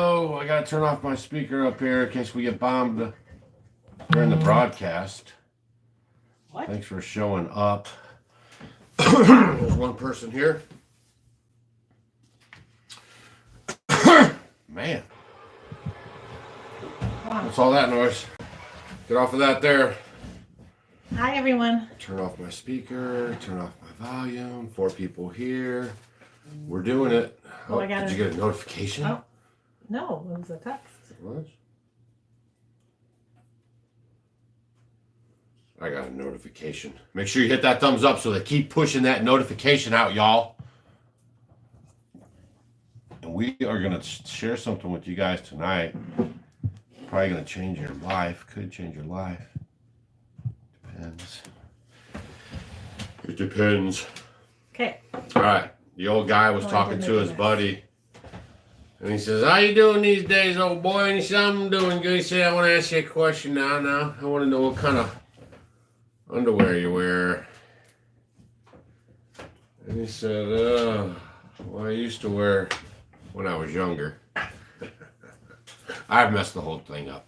Oh, I gotta turn off my speaker up here in case we get bombed during the broadcast. What? Thanks for showing up. There's one person here. Man. What's all that noise? Get off of that there. Hi, everyone. Turn off my speaker. Turn off my volume. 4 people here. We're doing it. Oh, did you get a notification? Oh, no, it was a text. What? I got a notification. Make sure you hit that thumbs up so they keep pushing that notification out, y'all. And we are going to share something with you guys tonight. Probably going to change your life. Could change your life. Depends. It depends. Okay. All right. The old guy was talking to his buddy. And he says, how you doing these days, old boy? And he said, I'm doing good. He said, I want to ask you a question now. I want to know what kind of underwear you wear. And he said, well, I used to wear when I was younger. I've messed the whole thing up.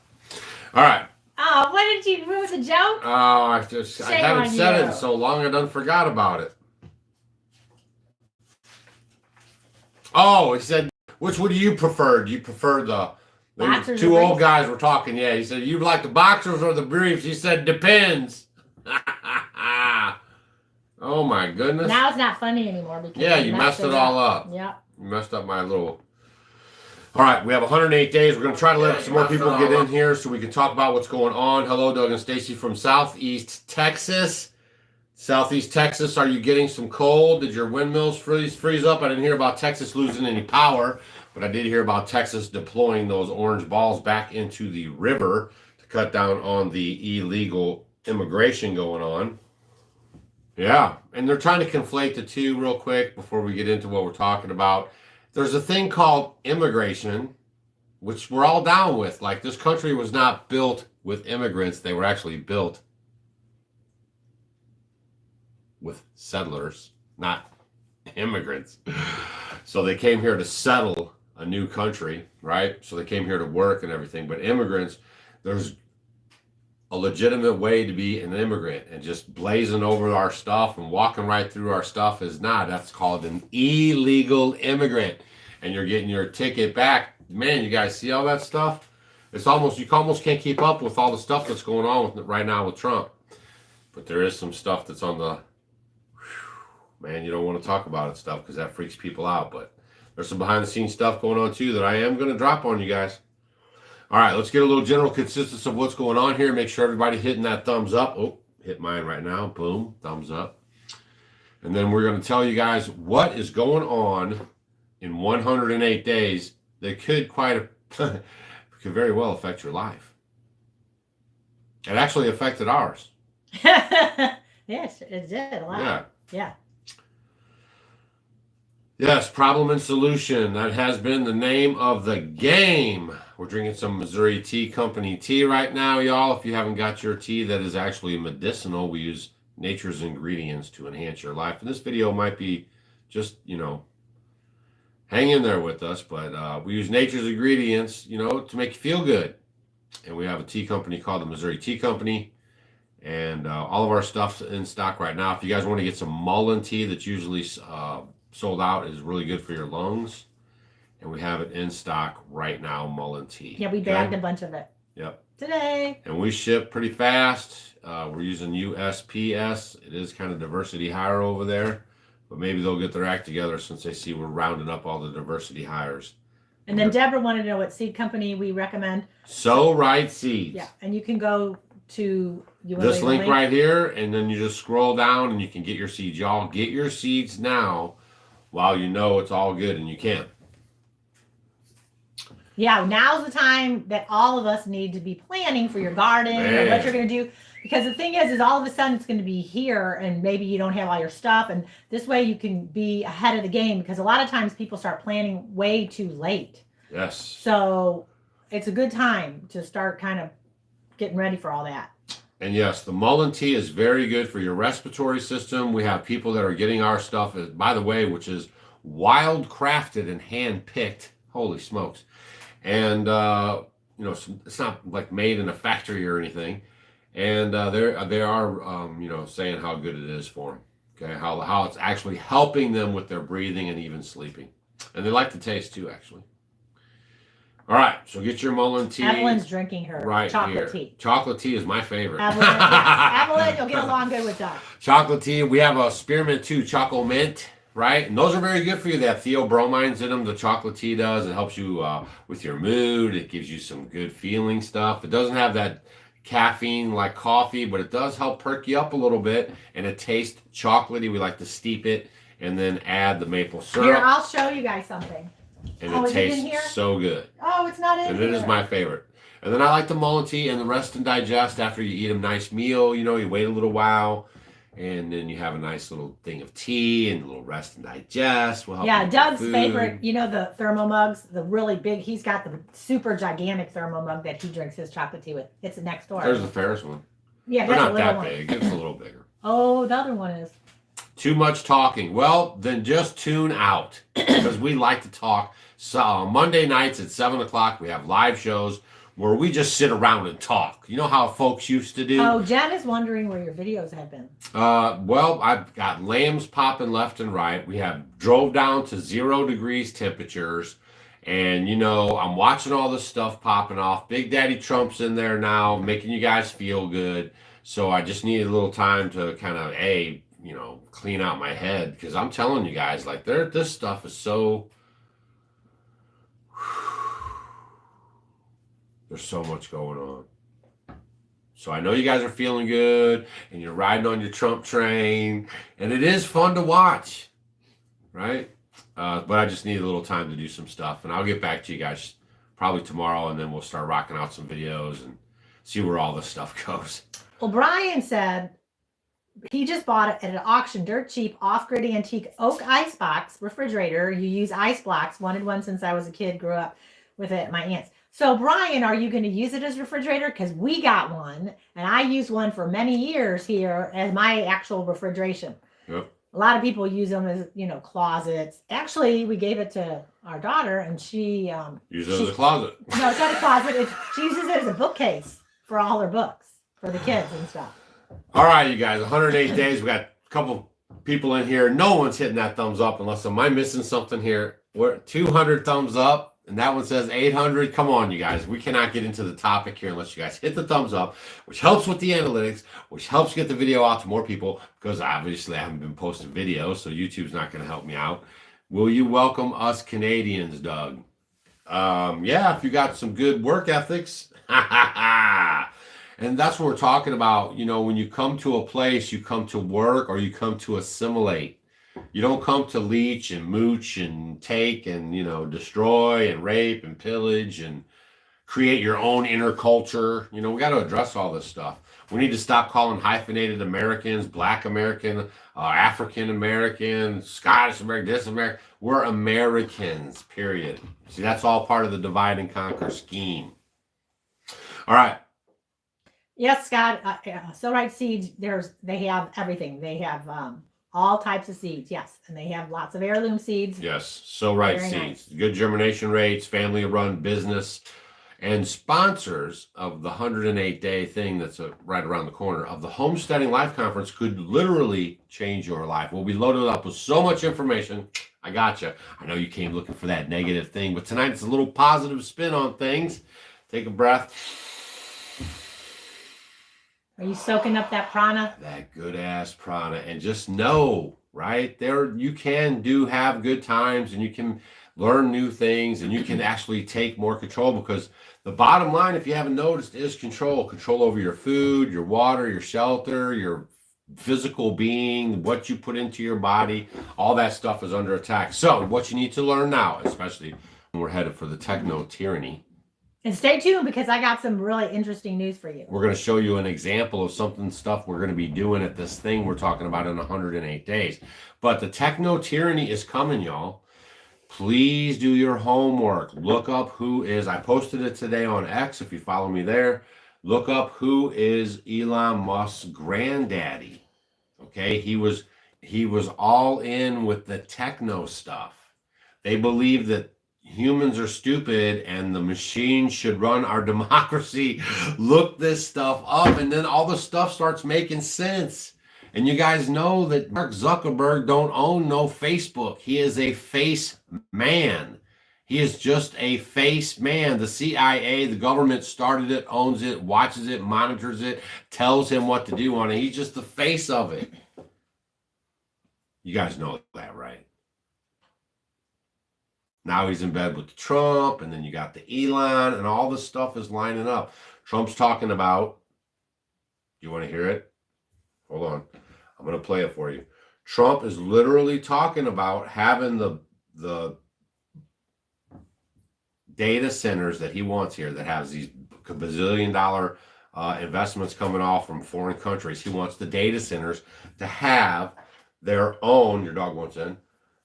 All right. Oh, what was the joke? Oh, I haven't said it in so long I done forgot about it. Oh, he said, which one do you prefer? Do you prefer the boxers? Two old guys were talking. Yeah, he said, you like the boxers or the briefs? He said, depends. Oh my goodness. Now it's not funny anymore because you messed it all up. Yep. You messed up my little. All right, we have 108 days. We're going to try to let some more people get in here so we can talk about what's going on. Hello, Doug and Stacy from Southeast Texas. Southeast Texas, are you getting some cold? Did your windmills freeze up? I didn't hear about Texas losing any power, but I did hear about Texas deploying those orange balls back into the river to cut down on the illegal immigration going on. Yeah, and they're trying to conflate the two real quick before we get into what we're talking about. There's a thing called immigration, which we're all down with. Like, this country was not built with immigrants. They were actually built with settlers, not immigrants. So they came here to settle a new country, right? So they came here to work and everything. But immigrants, there's a legitimate way to be an immigrant, and just blazing over our stuff and walking right through our stuff is not. That's called an illegal immigrant, and you're getting your ticket back. Man, you guys see all that stuff? It's almost, you almost can't keep up with all the stuff that's going on with right now with Trump. But there is some stuff that's on the, man, you don't want to talk about it stuff because that freaks people out. But there's some behind the scenes stuff going on too that I am going to drop on you guys. All right, let's get a little general consistency of what's going on here. Make sure everybody hitting that thumbs up. Oh, hit mine right now. Boom, thumbs up. And then we're going to tell you guys what is going on in 108 days that could could very well affect your life. It actually affected ours. Yes, it did a lot. Yeah. Yes, problem and solution. That has been the name of the game. We're drinking some Missouri Tea Company tea right now, y'all. If you haven't got your tea that is actually medicinal, we use nature's ingredients to enhance your life. And this video might be just, hang in there with us. But we use nature's ingredients, to make you feel good. And we have a tea company called the Missouri Tea Company. And all of our stuff's in stock right now. If you guys want to get some mullein tea that's usually sold out, is really good for your lungs. And we have it in stock right now, mullein tea. Yeah, we bagged a bunch of it. Yep. Today. And we ship pretty fast. We're using USPS. It is kind of diversity hire over there. But maybe they'll get their act together since they see we're rounding up all the diversity hires. And then Deborah wanted to know what seed company we recommend. So Right Seeds. Yeah, and you can go to this link right here, and then you just scroll down and you can get your seeds. Y'all get your seeds now while you know it's all good and you can. Yeah, now's the time that all of us need to be planning for your garden and what you're going to do. Because the thing is all of a sudden it's going to be here and maybe you don't have all your stuff. And this way you can be ahead of the game, because a lot of times people start planning way too late. Yes. So it's a good time to start kind of getting ready for all that. And yes, the mullein tea is very good for your respiratory system. We have people that are getting our stuff, by the way, which is wild crafted and hand picked. Holy smokes. and you know, it's not like made in a factory or anything. And they are you know, saying how good it is for them. Okay, how it's actually helping them with their breathing and even sleeping, and they like the taste too, actually. All right, so get your Mullen tea. Evelyn's drinking her right chocolate here. tea. Chocolate tea is my favorite. Evelyn, yes. Evelyn, you'll get along good with Doug. Chocolate tea. We have a spearmint too, chocolate mint, right? And those are very good for you. They have theobromines in them. The chocolate tea does. It helps you with your mood. It gives you some good feeling stuff. It doesn't have that caffeine like coffee, but it does help perk you up a little bit. And it tastes chocolatey. We like to steep it and then add the maple syrup. Here, I'll show you guys something. And it tastes so good. Oh, it's not in and here. And it is my favorite. And then I like the Mullen tea and the rest and digest after you eat a nice meal. You know, you wait a little while, and then you have a nice little thing of tea and a little rest and digest. Will help yeah, Doug's food. favorite, you know, the thermo mugs, the really big, he's got the super gigantic thermo mug that he drinks his chocolate tea with. It's next door. There's the Ferris one. Yeah, they're that's not a little that one. big. It's a little bigger. Oh, the other one is. Too much talking. Well, then just tune out because we like to talk. So Monday nights at 7 o'clock, we have live shows where we just sit around and talk. You know how folks used to do? Oh, Jen is wondering where your videos have been. Well, I've got lambs popping left and right. We have drove down to 0 degrees temperatures. And, you know, I'm watching all this stuff popping off. Big Daddy Trump's in there now, making you guys feel good. So I just needed a little time to kind of, you know, clean out my head. Because I'm telling you guys, like, this stuff is so... There's so much going on. So I know you guys are feeling good and you're riding on your Trump train and it is fun to watch, right? But I just need a little time to do some stuff and I'll get back to you guys probably tomorrow and then we'll start rocking out some videos and see where all this stuff goes. Well, Brian said he just bought it at an auction, dirt cheap, off-grid antique oak icebox refrigerator. You use ice blocks. Wanted one since I was a kid, grew up with it at my aunt's. So, Brian, are you going to use it as a refrigerator? Because we got one, and I used one for many years here as my actual refrigeration. Yep. A lot of people use them as, you know, closets. Actually, we gave it to our daughter, and she... uses it as a closet. No, it's not a closet. She uses it as a bookcase for all her books, for the kids and stuff. All right, you guys, 108 days. We got a couple people in here. No one's hitting that thumbs up unless am I missing something here? We're 200 thumbs up. And that one says 800. Come on, you guys. We cannot get into the topic here unless you guys hit the thumbs up, which helps with the analytics, which helps get the video out to more people because obviously I haven't been posting videos, so YouTube's not going to help me out. Will you welcome us Canadians, Doug? Yeah, if you got some good work ethics. And that's what we're talking about. You know, when you come to a place, you come to work or you come to assimilate. You don't come to leech and mooch and take and, you know, destroy and rape and pillage and create your own inner culture. You know, we got to address all this stuff. We need to stop calling hyphenated Americans, Black American, African American, Scottish American, this American. We're Americans, period. See, that's all part of the divide and conquer scheme. All right. Yes, Scott. So right seeds, they have everything. They have all types of seeds, yes. And they have lots of heirloom seeds. Yes, so right seeds. Nice. Good germination rates, family-run business, and sponsors of the 108-day thing that's right around the corner of the Homesteading Life Conference could literally change your life. We'll be loaded up with so much information. I gotcha. I know you came looking for that negative thing, but tonight it's a little positive spin on things. Take a breath. Are you soaking up that prana? That good ass prana. And just know, right? There you can have good times and you can learn new things and you can actually take more control because the bottom line, if you haven't noticed, is control. Control over your food, your water, your shelter, your physical being, what you put into your body. All that stuff is under attack. So what you need to learn now, especially when we're headed for the techno tyranny. And stay tuned because I got some really interesting news for you. We're going to show you an example of stuff we're going to be doing at this thing we're talking about in 108 days. But the techno tyranny is coming, y'all. Please do your homework. Look up who is, I posted it today on X if you follow me there. Look up who is Elon Musk's granddaddy. Okay, he was all in with the techno stuff. They believe that humans are stupid and the machines should run our democracy. Look this stuff up, and then all the stuff starts making sense. And you guys know that Mark Zuckerberg don't own no Facebook. He is a face man. He is just a face man. The CIA, the government started it, owns it, watches it, monitors it, tells him what to do on it. He's just the face of it. You guys know that, right? Now he's in bed with Trump, and then you got the Elon, and all this stuff is lining up. Trump's talking about, you want to hear it? Hold on. I'm going to play it for you. Trump is literally talking about having the data centers that he wants here that has these bazillion-dollar investments coming off from foreign countries. He wants the data centers to have their own, your dog wants in,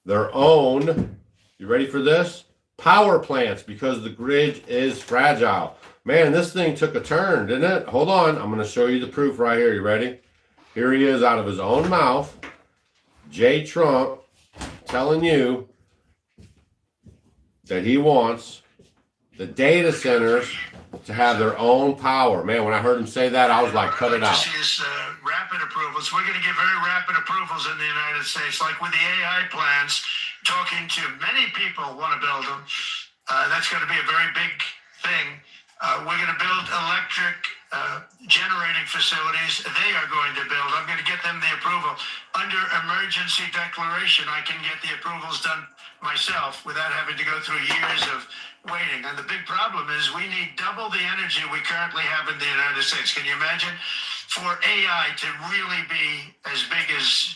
their own, you ready for this? Power plants, because the grid is fragile. Man, this thing took a turn, didn't it? Hold on. I'm going to show you the proof right here. You ready? Here he is out of his own mouth. J. Trump telling you that he wants the data centers to have their own power. Man, when I heard him say that, I was like, cut it out. Is rapid approvals. We're going to get very rapid approvals in the United States, like with the AI plants. Talking to many people want to build them. That's going to be a very big thing. We're going to build electric generating facilities. They are going to build. I'm going to get them the approval. Under emergency declaration, I can get the approvals done myself without having to go through years of waiting. And the big problem is we need double the energy we currently have in the United States. Can you imagine? For AI to really be as big as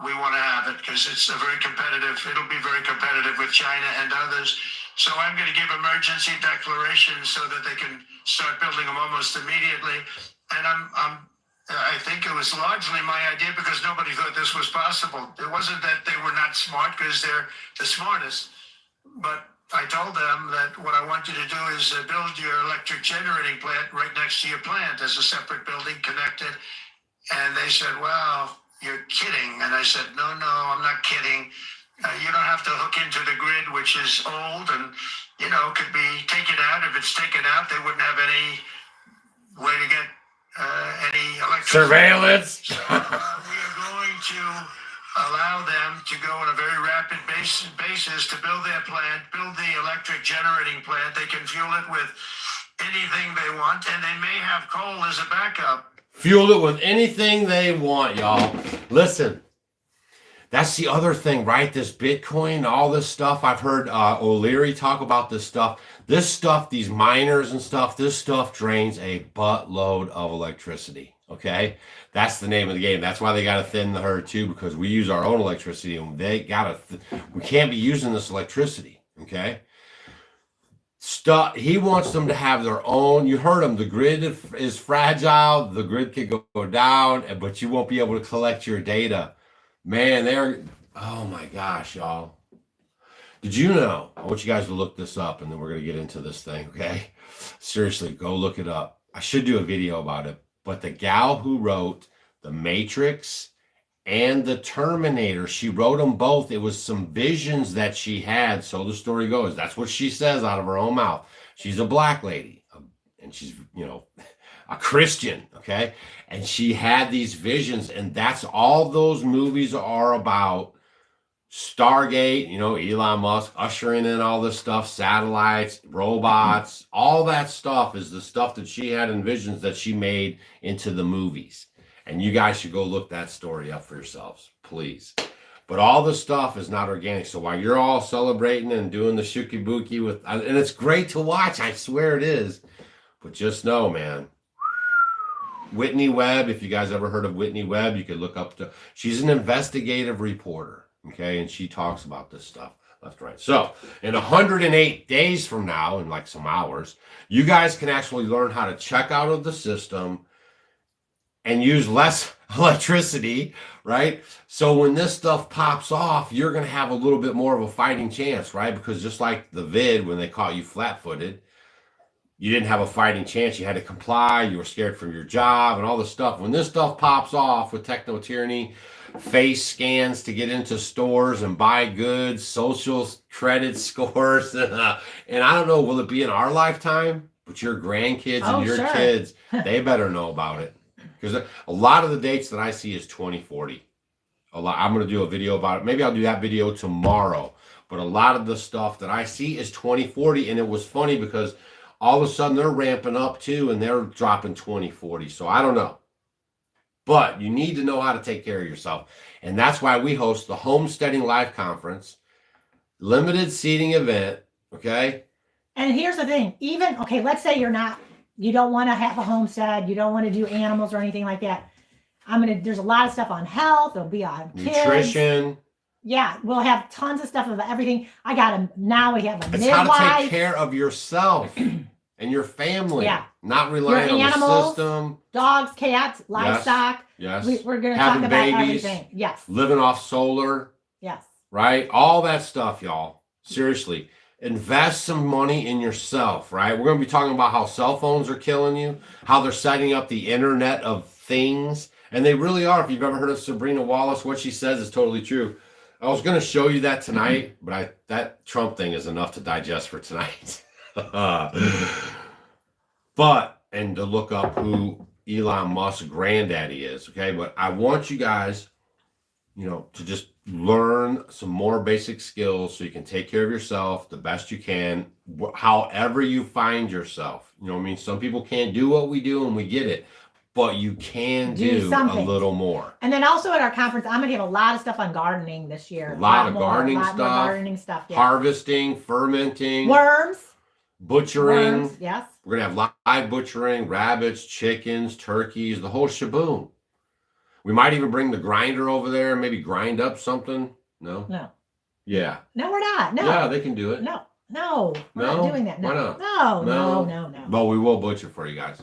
we want to have it, because it's a very competitive, it'll be very competitive with China and others. So I'm going to give emergency declarations so that they can start building them almost immediately. And I think it was largely my idea because nobody thought this was possible. It wasn't that they were not smart, because they're the smartest. But I told them that what I want you to do is build your electric generating plant right next to your plant as a separate building connected. And they said, well, you're kidding. And I said, no, I'm not kidding. You don't have to hook into the grid, which is old and, could be taken out. If it's taken out, they wouldn't have any way to get any electricity. Surveillance. So we are going to allow them to go on a very rapid basis to build their plant, build the electric generating plant. They can fuel it with anything they want, and they may have coal as a backup. Fuel it with anything they want, y'all. Listen, that's the other thing, right? This Bitcoin, all this stuff. I've heard O'Leary talk about this stuff. This stuff, these miners and stuff, this stuff drains a buttload of electricity, okay? That's the name of the game. That's why they got to thin the herd, too, because we use our own electricity, and they got to, we can't be using this electricity, okay? He wants them to have their own. You heard him. The grid is fragile. The grid can go down, but you won't be able to collect your data. Man, oh my gosh, y'all. Did you know? I want you guys to look this up, and then we're going to get into this thing, okay? Seriously, go look it up. I should do a video about it. But the gal who wrote The Matrix and The Terminator, she wrote them both. It was some visions that she had. So the story goes, that's what she says out of her own mouth. She's a black lady, and she's, a Christian, okay? And she had these visions, and that's all those movies are about. Stargate, Elon Musk ushering in all this stuff, satellites, robots, all that stuff is the stuff that she had in visions that she made into the movies. And you guys should go look that story up for yourselves, please. But all the stuff is not organic. So while you're all celebrating and doing the shuki-buki and it's great to watch, I swear it is. But just know, man, Whitney Webb, if you guys ever heard of Whitney Webb, you could look up she's an investigative reporter, okay? And she talks about this stuff left and right. So in 108 days from now, in like some hours, you guys can actually learn how to check out of the system and use less electricity, right? So when this stuff pops off, you're going to have a little bit more of a fighting chance, right? Because just like the vid, when they caught you flat-footed, you didn't have a fighting chance. You had to comply. You were scared from your job and all this stuff. When this stuff pops off with techno-tyranny, face scans to get into stores and buy goods, social credit scores. And I don't know, will it be in our lifetime? But your grandkids and your kids, they better know about it. Because a lot of the dates that I see is 2040. I'm going to do a video about it. Maybe I'll do that video tomorrow. But a lot of the stuff that I see is 2040. And it was funny because all of a sudden they're ramping up too, and they're dropping 2040. So I don't know. But you need to know how to take care of yourself. And that's why we host the Homesteading Life Conference, limited seating event, okay? And here's the thing. Even, okay, let's say you don't want to have a homestead. You don't want to do animals or anything like that. There's a lot of stuff on health. There'll be on nutrition. Kids. Yeah, we'll have tons of stuff about everything. Now we have a midwife. It's how to take care of yourself and your family. Yeah. Not relying on animals, the system. Dogs, cats, livestock. Yes. We're going to talk about babies, everything. Yes. Living off solar. Yes. Right? All that stuff, y'all. Seriously. Invest some money in yourself, right? We're going to be talking about how cell phones are killing you, how they're setting up the Internet of Things. And they really are. If you've ever heard of Sabrina Wallace, what she says is totally true. I was going to show you that tonight, but that Trump thing is enough to digest for tonight. And to look up who Elon Musk's granddaddy is, okay? But I want you guys, to just learn some more basic skills so you can take care of yourself the best you can, however you find yourself. You know what I mean? Some people can't do what we do, and we get it. But you can do a little more. And then also at our conference, I'm going to have a lot of stuff on gardening this year. A lot of gardening stuff. Yeah. Harvesting, fermenting. Worms. Butchering. Worms, yes. We're going to have live butchering, rabbits, chickens, turkeys, the whole shaboom. We might even bring the grinder over there and maybe grind up something. No? No. Yeah. No, we're not. No. Yeah, they can do it. No. We're not doing that. No. Why not? No. But we will butcher for you guys.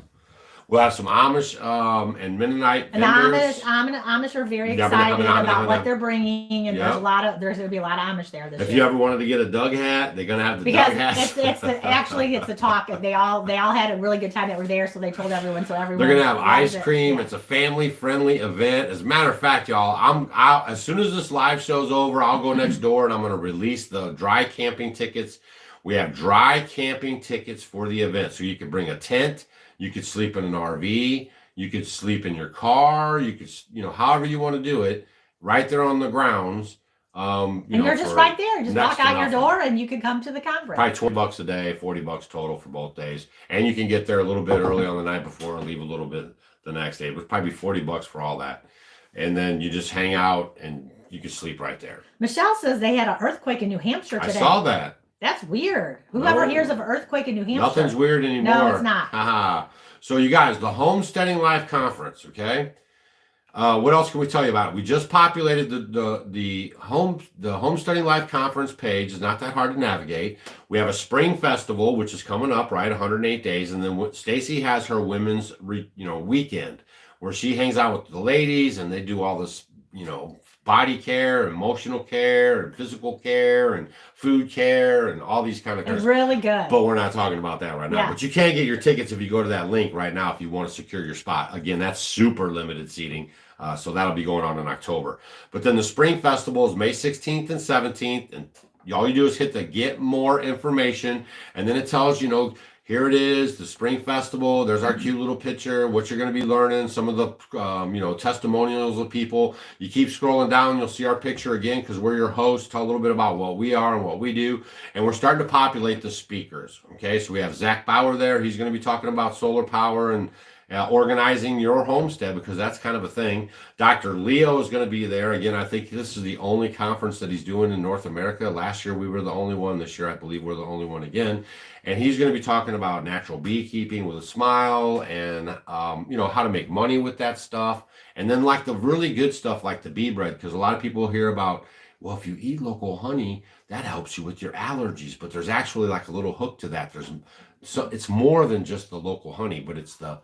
We'll have some Amish and Mennonite vendors. And the Amish are very excited about what they're bringing, and there's going to be a lot of Amish there this year. If you ever wanted to get a Doug hat, they're going to have the Doug hats. It's the talk. They all had a really good time that were there, so they told everyone. So everyone. They're going to have ice cream. Yeah. It's a family-friendly event. As a matter of fact, y'all, as soon as this live show's over, I'll go next door and I'm going to release the dry camping tickets. We have dry camping tickets for the event, so you can bring a tent. You could sleep in an RV. You could sleep in your car. You could, however you want to do it, right there on the grounds. And you're just right there. Just knock out your door and you can come to the conference. Probably $20 a day, $40 total for both days. And you can get there a little bit early on the night before and leave a little bit the next day. It would probably be $40 for all that. And then you just hang out and you can sleep right there. Michelle says they had an earthquake in New Hampshire today. I saw that. That's weird. Whoever hears of an earthquake in New Hampshire. Nothing's weird anymore. No, it's not. So you guys, the Homesteading Life Conference, okay? What else can we tell you about it? We just populated the Homesteading Life Conference page. It's not that hard to navigate. We have a spring festival, which is coming up, right? 108 days. And then Stacy has her women's weekend where she hangs out with the ladies and they do all this, body care, emotional care, and physical care, and food care, and all these kind of things. It's really good. But we're not talking about that right now. Yeah. But you can get your tickets if you go to that link right now if you want to secure your spot. Again, that's super limited seating. So that'll be going on in October. But then the Spring Festival is May 16th and 17th. And all you do is hit the get more information. And then it tells you, here it is, the Spring Festival. There's our cute little picture, what you're going to be learning, some of the, testimonials of people. You keep scrolling down, you'll see our picture again because we're your hosts. Tell a little bit about what we are and what we do. And we're starting to populate the speakers. Okay, so we have Zach Bauer there. He's going to be talking about solar power and organizing your homestead because that's kind of a thing. Dr. Leo is going to be there. Again, I think this is the only conference that he's doing in North America. Last year, we were the only one. This year, I believe we're the only one again. And he's going to be talking about natural beekeeping with a smile and, how to make money with that stuff. And then like the really good stuff like the bee bread, because a lot of people hear about, well, if you eat local honey, that helps you with your allergies. But there's actually like a little hook to that. So it's more than just the local honey, but it's the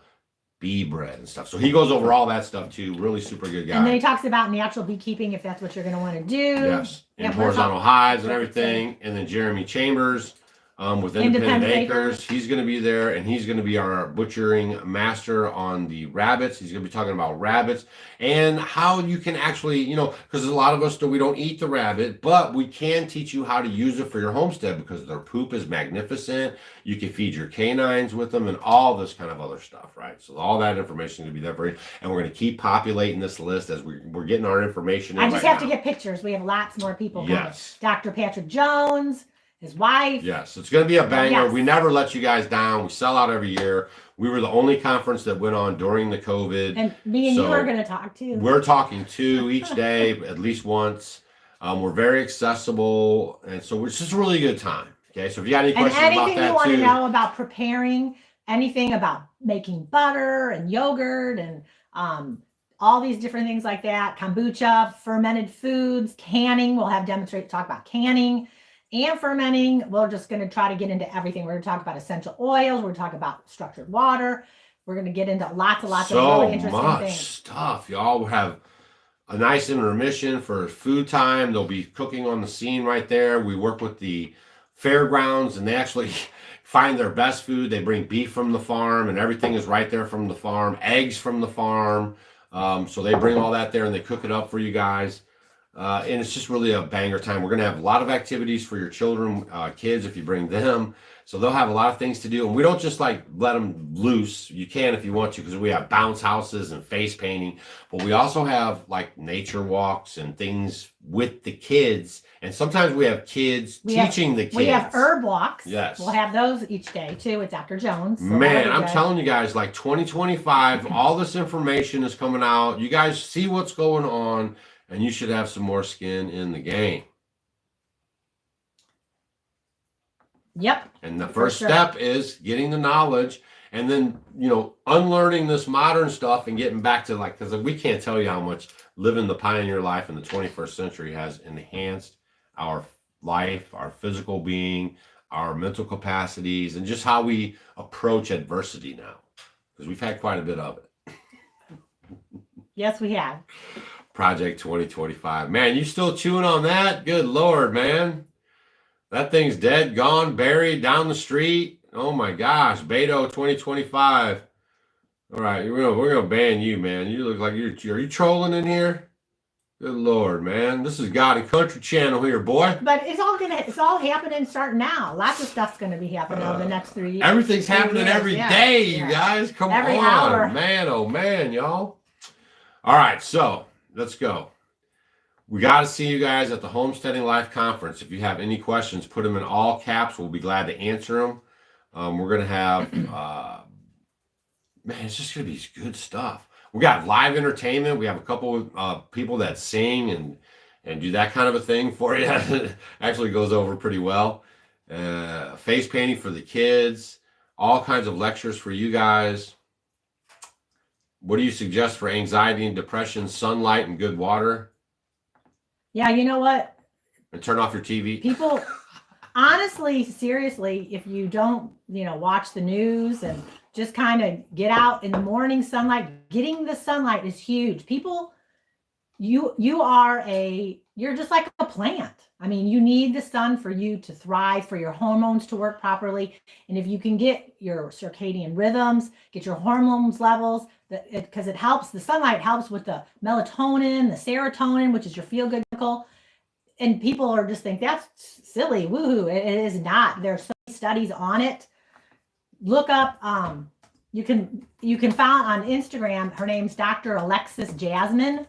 bee bread and stuff. So he goes over all that stuff too. Really super good guy. And then he talks about natural beekeeping if that's what you're going to want to do. Yes. And horizontal hives and everything. And then Jeremy Chambers. with Independent Independent Acres. He's going to be there, and he's going to be our butchering master on the rabbits. He's going to be talking about rabbits and how you can actually, you know, because a lot of us we don't eat the rabbit, but we can teach you how to use it for your homestead because their poop is magnificent. You can feed your canines with them and all this kind of other stuff, right? So all that information is going to be there for you, and we're going to keep populating this list as we're getting our information in. I just have to get pictures. We have lots more people coming. Yes. Dr. Patrick Jones, his wife. Yes, it's going to be a banger. Yes. We never let you guys down. We sell out every year. We were the only conference that went on during the COVID. And me and So you are going to talk too. We're talking 2 each day, at least once. We're very accessible, and so it's just a really good time. Okay, so if you got any And questions about anything that you want too, to know about preparing, anything about making butter and yogurt and all these different things like that, kombucha, fermented foods, canning. We'll have talk about canning and fermenting. We're just going to try to get into everything. We're going to talk about essential oils. We're going to talk about structured water. We're going to get into lots of really interesting things. Stuff. Y'all will have a nice intermission for food time. They'll be cooking on the scene right there. We work with the fairgrounds, and they actually find their best food. They bring beef from the farm, and everything is right there from the farm. Eggs from the farm. So they bring all that there and they cook it up for you guys. And it's just really a banger time. We're going to have a lot of activities for your children, kids, if you bring them. So they'll have a lot of things to do. And we don't just like let them loose. You can if you want to, because we have bounce houses and face painting. But we also have like nature walks and things with the kids. And sometimes we have kids teaching the kids. We have herb walks. Yes. We'll have those each day too with Dr. Jones. So Man, I'm telling you guys, like 2025, all this information is coming out. You guys see what's going on, and you should have some more skin in the game. Yep. And the first step is getting the knowledge, and then, you know, unlearning this modern stuff and getting back to like, because we can't tell you how much living the pioneer life in the 21st century has enhanced our life, our physical being, our mental capacities, and just how we approach adversity now, because we've had quite a bit of it. Yes, we have. Project 2025. Man, you still chewing on that? Good Lord, man. That thing's dead, gone, buried, down the street. Oh my gosh, Beto 2025. All right, we're gonna ban you, man. You look like are you trolling in here? Good Lord, man. This is God and Country Channel here, boy. But it's all happening starting now. Lots of stuff's gonna be happening over the next 3 years. Everything's happening every day, you guys. Come every on. hour. Man, oh man, y'all. All right, so let's go. We got to see you guys at the Homesteading Life Conference. If you have any questions, put them in all caps. We'll be glad to answer them. We're going to have, man, it's just going to be good stuff. We got live entertainment. We have a couple of people that sing and do that kind of a thing for you. Actually goes over pretty well. Face painting for the kids. All kinds of lectures for you guys. What do you suggest for anxiety and depression? Sunlight and good water. Yeah, you know what? And turn off your TV. People, honestly, seriously, if you don't, watch the news and just kind of get out in the morning sunlight, getting the sunlight is huge. People, you're just like a plant. I mean, you need the sun for you to thrive, for your hormones to work properly. And if you can get your circadian rhythms, get your hormones levels, because it helps, the sunlight helps with the melatonin, the serotonin, which is your feel-good chemical. And people are just think that's silly, woohoo. It is not. There's so many studies on it. Look up, you can find on Instagram, her name's Dr. Alexis Jasmine.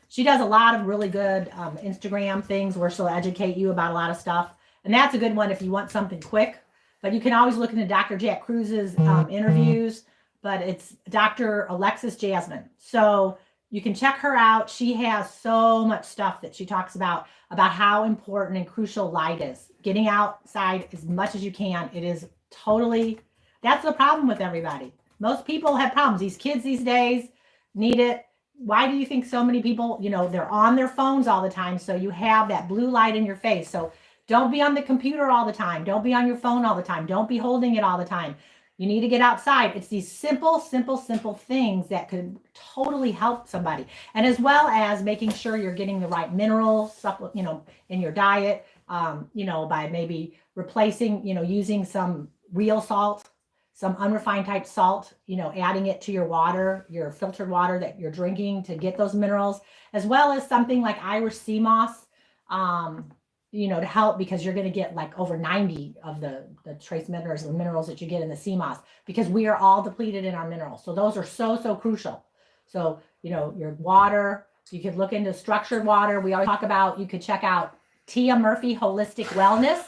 She does a lot of really good Instagram things where she'll educate you about a lot of stuff. And that's a good one if you want something quick. But you can always look into Dr. Jack Cruz's interviews. But it's Dr. Alexis Jasmine. So you can check her out. She has so much stuff that she talks about how important and crucial light is. Getting outside as much as you can. It is totally, that's the problem with everybody. Most people have problems. These kids these days need it. Why do you think so many people, they're on their phones all the time? So you have that blue light in your face. So don't be on the computer all the time. Don't be on your phone all the time. Don't be holding it all the time. You need to get outside. It's these simple things that could totally help somebody. And as well as making sure you're getting the right minerals, in your diet. by maybe replacing, using some real salt, some unrefined type salt, adding it to your water, your filtered water that you're drinking to get those minerals, as well as something like Irish sea moss, to help, because you're going to get like over 90 of the trace minerals, the minerals that you get in the sea moss, because we are all depleted in our minerals. So those are so crucial. So, your water, you could look into structured water. We always talk about, you could check out Tia Murphy Holistic Wellness,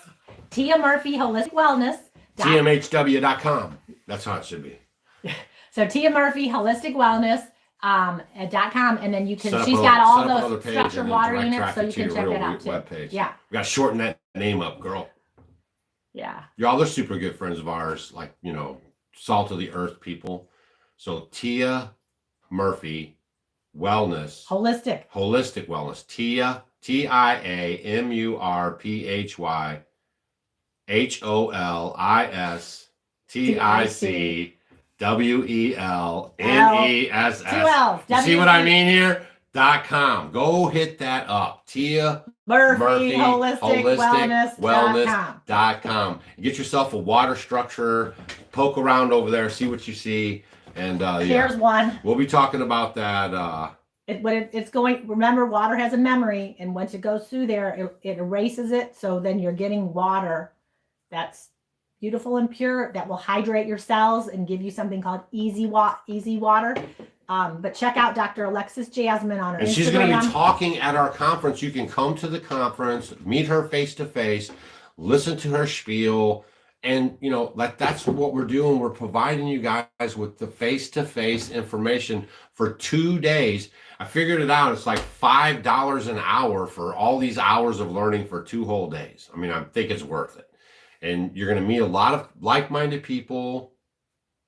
Tia Murphy Holistic Wellness. TMHW.com. That's how it should be. So Tia Murphy Holistic Wellness .com, and then you can. She's got all those structured water units, so you can check that out too. Webpage. Yeah, we got to shorten that name up, girl. Yeah. Y'all, they're super good friends of ours, like salt of the earth people. So Tia Murphy Wellness, Holistic Wellness. Tia TIAMURPHY HOLISTIC WELNESS. You see what I mean here? .com. Go hit that up. Tia Murphy Holistic Wellness.com. Get yourself a water structure. Poke around over there. See what you see. And here's one. We'll be talking about that. It's going. Remember, water has a memory, and once it goes through there, it erases it. So then you're getting water that's beautiful and pure, that will hydrate your cells and give you something called easy water. But check out Dr. Alexis Jasmine on her Instagram. And she's going to be talking at our conference. You can come to the conference, meet her face to face, listen to her spiel. And, that's what we're doing. We're providing you guys with the face-to-face information for 2 days. I figured it out. It's like $5 an hour for all these hours of learning for 2 whole days. I mean, I think it's worth it. And you're going to meet a lot of like-minded people.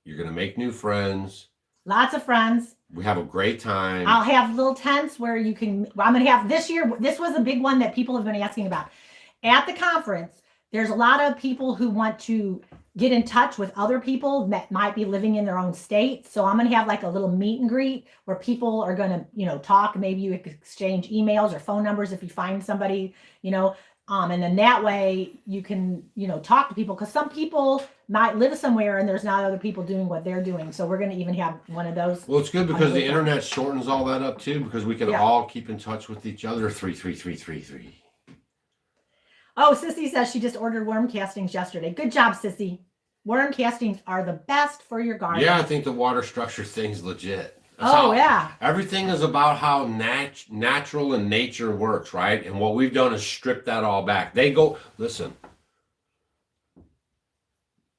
You're going to make new friends. Lots of friends. We have a great time. I'll have little tents where you can, I'm going to have this year. This was a big one that people have been asking about. At the conference, there's a lot of people who want to get in touch with other people that might be living in their own state. So I'm going to have like a little meet and greet where people are going to, talk. Maybe you exchange emails or phone numbers if you find somebody, and then that way you can, talk to people, because some people might live somewhere and there's not other people doing what they're doing. So we're going to even have one of those. Well, it's good because the internet shortens all that up too, because we can all keep in touch with each other. 33333. Oh, Sissy says she just ordered worm castings yesterday. Good job, Sissy. Worm castings are the best for your garden. Yeah, I think the water structure thing's legit. Yeah. Everything is about how natural and nature works, right? And what we've done is strip that all back. Listen,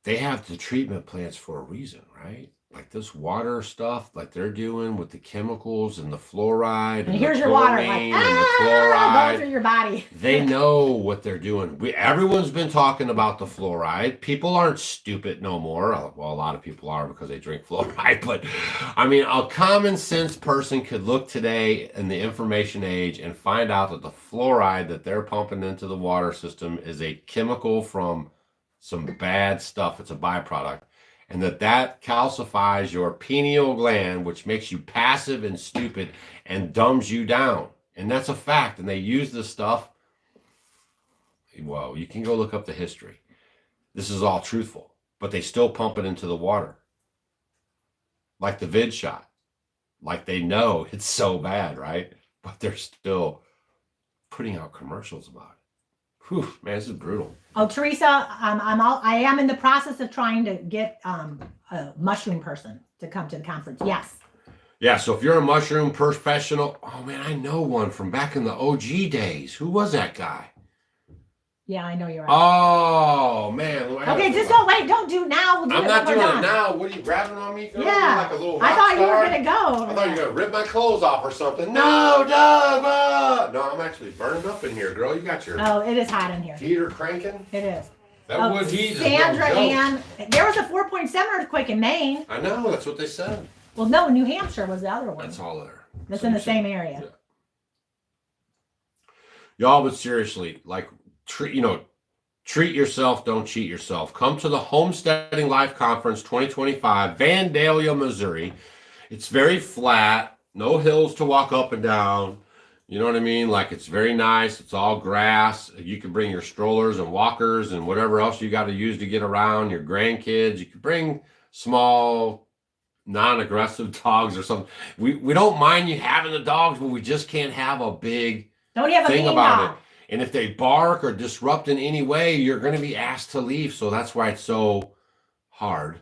they have the treatment plants for a reason, right? Like this water stuff, like they're doing with the chemicals and the fluoride. And here's your water, like, going through your body. They know what they're doing. Everyone's been talking about the fluoride. People aren't stupid no more. Well, a lot of people are because they drink fluoride. But I mean, a common sense person could look today in the information age and find out that the fluoride that they're pumping into the water system is a chemical from some bad stuff. It's a byproduct. And that calcifies your pineal gland, which makes you passive and stupid and dumbs you down. And that's a fact. And they use this stuff. Well, you can go look up the history. This is all truthful. But they still pump it into the water. Like the vid shot. Like they know it's so bad, right? But they're still putting out commercials about it. Whew, man, this is brutal. Oh, Teresa, I am in the process of trying to get a mushroom person to come to the conference. Yes. Yeah, so if you're a mushroom professional, oh man, I know one from back in the OG days. Who was that guy? Yeah, I know you're right. Oh man. Okay, just don't do it now. We'll do I'm not doing it now. What are you grabbing on me? Yeah. Like a little I thought you were star? gonna go. I thought you were gonna rip my clothes off or something. No, Doug. No, I'm actually burned up in here, girl. You got your it is hot in here. heater cranking. It is. That wood heat is Sandra no Ann, there was a 4.7 earthquake in Maine. I know, that's what they said. Well, no, New Hampshire was the other one. That's all there. That's in the same area. Yeah. Y'all, but seriously, like, treat yourself, don't cheat yourself. Come to the Homesteading Life Conference 2025, Vandalia, Missouri. It's very flat, no hills to walk up and down. You know what I mean? Like it's very nice. It's all grass. You can bring your strollers and walkers and whatever else you got to use to get around, your grandkids. You can bring small, non-aggressive dogs or something. We don't mind you having the dogs, but we just can't have a big Don't have a thing mean about dog. it. And if they bark or disrupt in any way, you're going to be asked to leave. So that's why it's so hard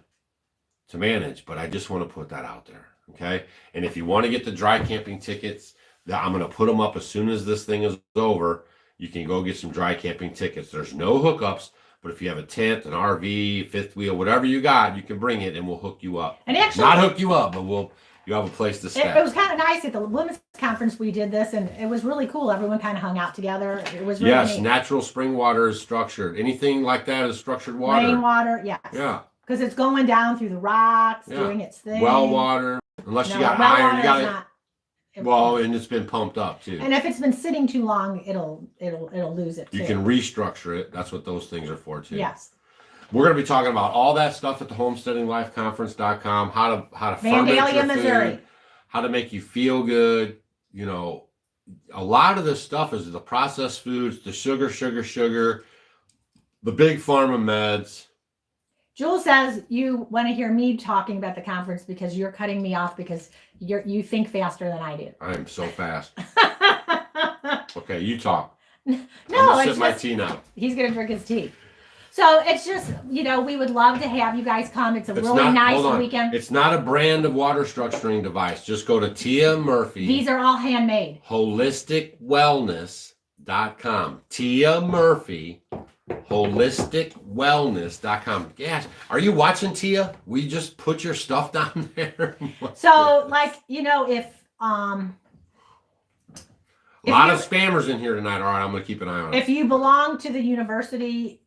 to manage. But I just want to put that out there. Okay. And if you want to get the dry camping tickets, I'm going to put them up as soon as this thing is over. You can go get some dry camping tickets. There's no hookups, but if you have a tent, an RV, fifth wheel, whatever you got, you can bring it and we'll hook you up. And actually, not hook you up, but you have a place to stay. It was kind of nice at the women's conference. We did this, and it was really cool. Everyone kind of hung out together. It was really neat. Natural spring water is structured. Anything like that is structured water. Rainwater, yes. Yeah. Because it's going down through the rocks, doing its thing. Well water, unless you got iron, you got it. Well, and it's been pumped up too. And if it's been sitting too long, it'll lose it too. You can restructure it. That's what those things are for too. Yes. We're going to be talking about all that stuff at the homesteadinglifeconference.com, how to ferment your Missouri. food, how to make you feel good. You know, a lot of this stuff is the processed foods, the sugar, the big pharma meds. Jules says you want to hear me talking about the conference because you're cutting me off because you think faster than I do. I am so fast. Okay, you talk. No, I'm gonna sip my tea now. He's gonna drink his tea. So it's just, we would love to have you guys come. It's really nice weekend. It's not a brand of water structuring device. Just go to Tia Murphy. These are all handmade. Holisticwellness.com. Tia Murphy. Holisticwellness.com. Yes. Are you watching, Tia? We just put your stuff down there. So, if a lot of spammers in here tonight. All right, I'm going to keep an eye on it. If you belong to the university,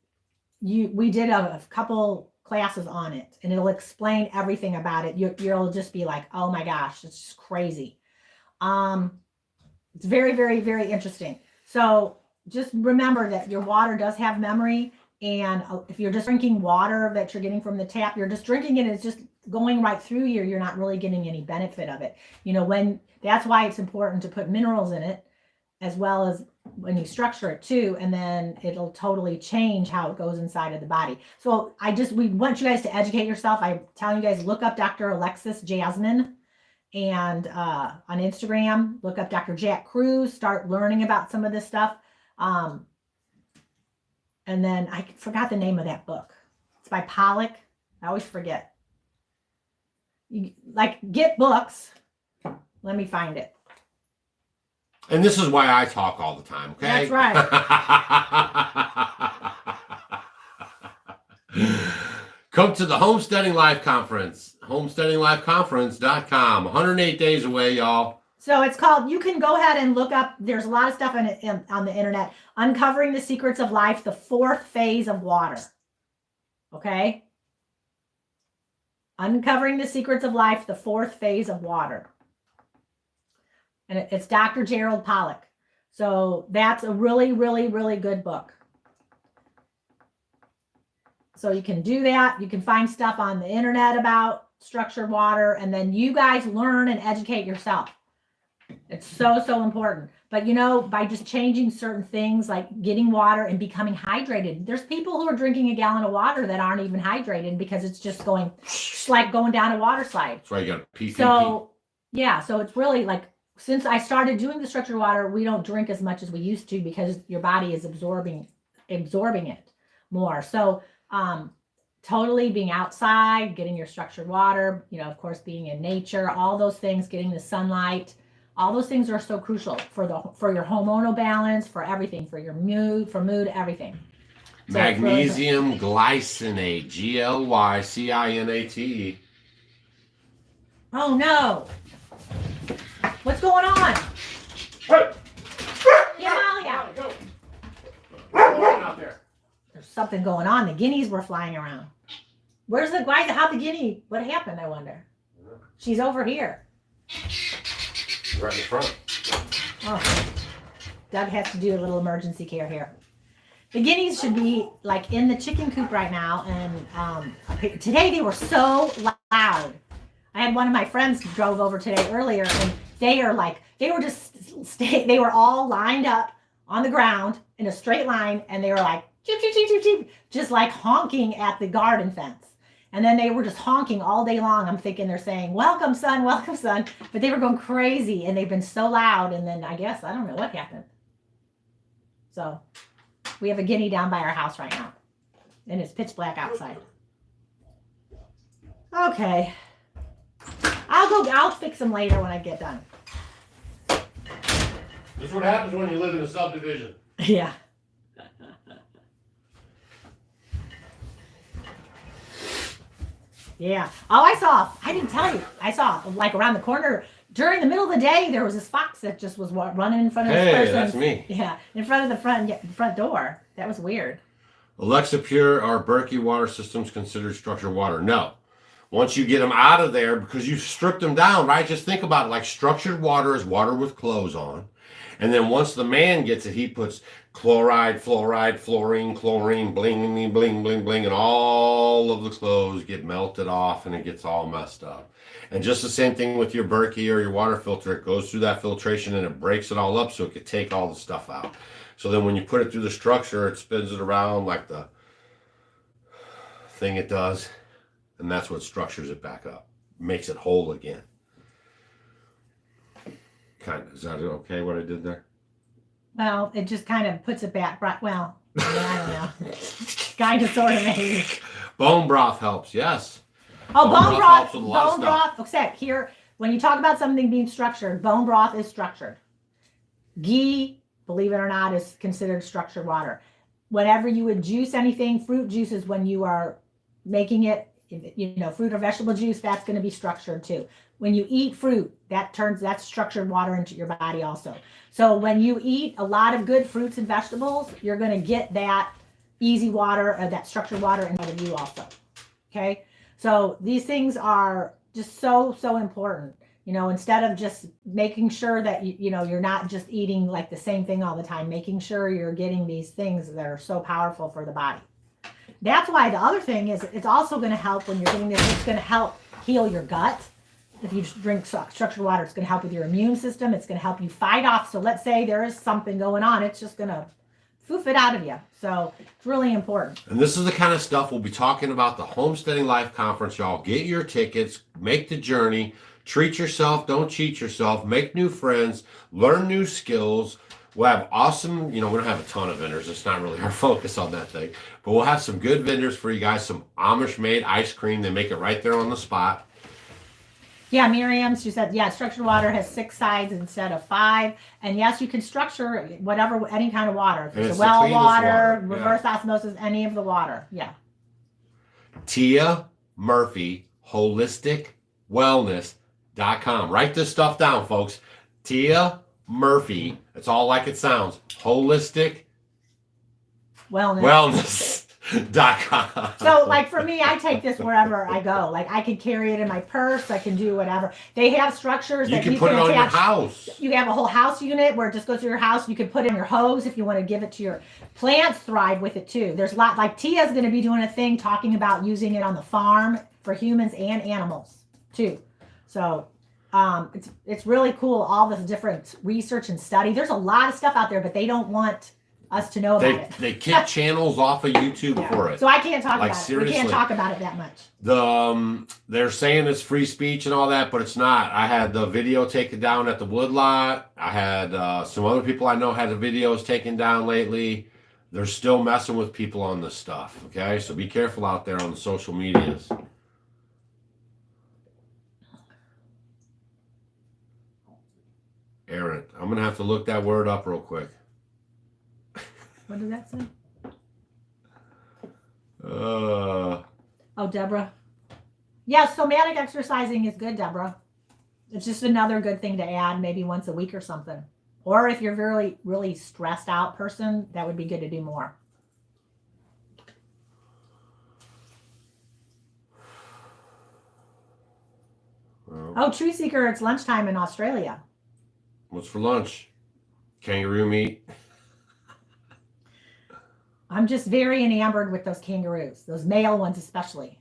we did a couple classes on it, and it'll explain everything about it. You'll just be like, oh my gosh, it's just crazy. It's very, very, very interesting. So just remember that your water does have memory, and if you're just drinking water that you're getting from the tap, you're just drinking it. It's just going right through you. You're not really getting any benefit of it. That's why it's important to put minerals in it, as well as when you structure it too, and then it'll totally change how it goes inside of the body. So we want you guys to educate yourself. I'm telling you guys, look up Dr. Alexis Jasmine, and on Instagram, look up Dr. Jack Cruz, start learning about some of this stuff. And then I forgot the name of that book. It's by Pollock. I always forget. Get books. Let me find it. And this is why I talk all the time, okay? That's right. Come to the Homesteading Life Conference, homesteadinglifeconference.com. 108 days away, y'all. So it's called, you can go ahead and look up, there's a lot of stuff on the internet, Uncovering the Secrets of Life, the 4th phase of water. Okay? Uncovering the Secrets of Life, the 4th phase of water. And it's Dr. Gerald Pollock. So that's a really, really, really good book. So you can do that. You can find stuff on the internet about structured water, and then you guys learn and educate yourself. It's so, so important. But by just changing certain things, like getting water and becoming hydrated, there's people who are drinking a gallon of water that aren't even hydrated because it's just going like going down a water slide. That's why you got to pee. So it's really since I started doing the structured water, we don't drink as much as we used to because your body is absorbing it more. So totally being outside, getting your structured water, of course, being in nature, all those things, getting the sunlight, all those things are so crucial for your hormonal balance, for everything, for your mood, everything. So Magnesium glycinate, GLYCINATE. Oh no. What's going on? Get Molly out. There's something going on. The guineas were flying around. How'd the guinea? What happened, I wonder? She's over here. Right in front. Oh. Doug has to do a little emergency care here. The guineas should be in the chicken coop right now. And today they were so loud. I had one of my friends drove over today earlier, and They were all lined up on the ground in a straight line, and they were like, cheep, cheep, cheep, cheep, cheep, just like honking at the garden fence. And then they were just honking all day long. I'm thinking they're saying, welcome, son, but they were going crazy, and they've been so loud. And then I guess, I don't know what happened. So we have a guinea down by our house right now, and it's pitch black outside. Okay. I'll fix them later when I get done. This is what happens when you live in a subdivision. Yeah. Yeah. Oh, I didn't tell you. I saw, like, around the corner, during the middle of the day, there was this fox that just was running in front of this person. Hey, that's me. Yeah, in front of the front door. That was weird. Alexa Pure, are Berkey water systems considered structured water? No. Once you get them out of there, because you've stripped them down, right? Just think about it. Like, structured water is water with clothes on. And then once the man gets it, he puts chloride, fluoride, fluorine, chlorine, bling, bling, bling, bling, and all of the clothes get melted off and it gets all messed up. And just the same thing with your Berkey or your water filter. It goes through that filtration and it breaks it all up so it can take all the stuff out. So then when you put it through the structure, it spins it around like the thing it does. And that's what structures it back up. Makes it whole again. Kind of. Is that okay what I did there? Well, it just kind of puts it back. Well, I don't know. Kind of, sort of, maybe. Bone broth helps, yes. Oh, bone broth. Helps with a lot of Bone broth. Okay, here, when you talk about something being structured, bone broth is structured. Ghee, believe it or not, is considered structured water. Whenever you would juice anything, fruit juices, when you are making it, fruit or vegetable juice, that's going to be structured too. When you eat fruit, that's structured water into your body also. So when you eat a lot of good fruits and vegetables, you're going to get that easy water, that structured water inside of you also. Okay. So these things are just so important. Instead of just making sure that you're not just eating like the same thing all the time, making sure you're getting these things that are so powerful for the body. That's why the other thing is it's also going to help when you're getting this. It's going to help heal your gut. If you drink structured water, it's going to help with your immune system. It's going to help you fight off. So let's say there is something going on. It's just going to foof it out of you. So it's really important. And this is the kind of stuff we'll be talking about the Homesteading Life Conference, y'all. Get your tickets. Make the journey. Treat yourself. Don't cheat yourself. Make new friends. Learn new skills. We'll have awesome, we don't have a ton of vendors. It's not really our focus on that thing. But we'll have some good vendors for you guys. Some Amish-made ice cream. They make it right there on the spot. Yeah, Miriam, she said, structured water has 6 sides instead of 5. And yes, you can structure any kind of water. If it's a well water, reverse osmosis, any of the water. Yeah. Tia Murphy, holisticwellness.com. Write this stuff down, folks. Tia Murphy. It's all like it sounds. Holistic wellness.com. So, like, for me, I take this wherever I go. Like, I can carry it in my purse. I can do whatever. They have structures that you can put it on your house. You have a whole house unit where it just goes through your house. You can put it in your hose if you want to give it to your plants. Thrive with it too. There's a lot. Like, Tia's going to be doing a thing talking about using it on the farm for humans and animals too. So it's really cool. All this different research and study. There's a lot of stuff out there, but they don't want us to know about it. They kick channels off of YouTube for it. So I can't talk about seriously. it. We can't talk about it that much. They're saying it's free speech and all that, but it's not. I had the video taken down at the woodlot. I had some other people I know had the videos taken down lately. They're still messing with people on this stuff. Okay, so be careful out there on the social medias. Aaron, I'm gonna have to look that word up real quick. What did that say? Oh, Deborah. Yeah, somatic exercising is good, Deborah. It's just another good thing to add, maybe once a week or something. Or if you're really, really stressed out person, that would be good to do more. Well, Tree Seeker, it's lunchtime in Australia. What's for lunch? Kangaroo meat. I'm just very enamored with those kangaroos, those male ones especially.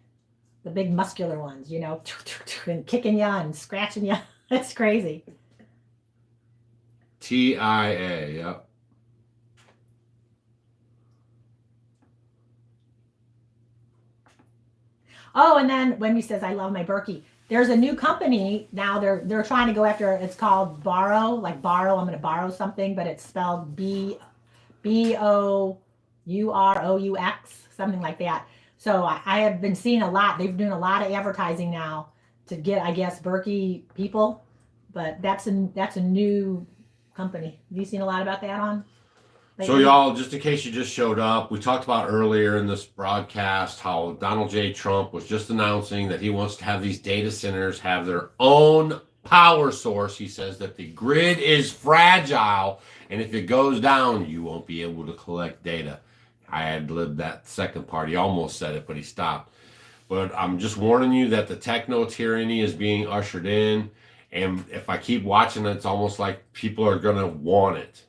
The big muscular ones, and kicking you and scratching you. That's crazy. TIA, yep. Oh, and then Wendy says, I love my Berkey. There's a new company now. They're trying to go after. It's called Borrow, like borrow. I'm going to borrow something, but it's spelled BOUROUX, something like that. So I have been seeing a lot. They've been doing a lot of advertising now to get, I guess, Berkey people. But that's a new company. Have you seen a lot about that on? So y'all, just in case you just showed up, we talked about earlier in this broadcast how Donald J. Trump was just announcing that he wants to have these data centers have their own power source. He says that the grid is fragile, and if it goes down, you won't be able to collect data. I had lived that second part. He almost said it, but he stopped. But I'm just warning you that the techno tyranny is being ushered in, and if I keep watching it, it's almost like people are going to want it.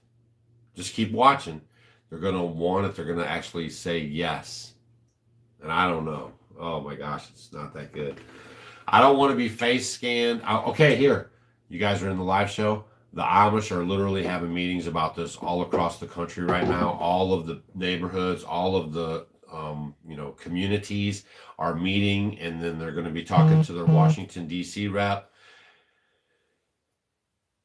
Just keep watching. They're going to want it. They're going to actually say yes. And I don't know. Oh my gosh, it's not that good. I don't want to be face scanned. Okay, here. You guys are in the live show. The Amish are literally having meetings about this all across the country right now. All of the neighborhoods, all of the communities are meeting, and then they're going to be talking to their Washington, D.C. rep.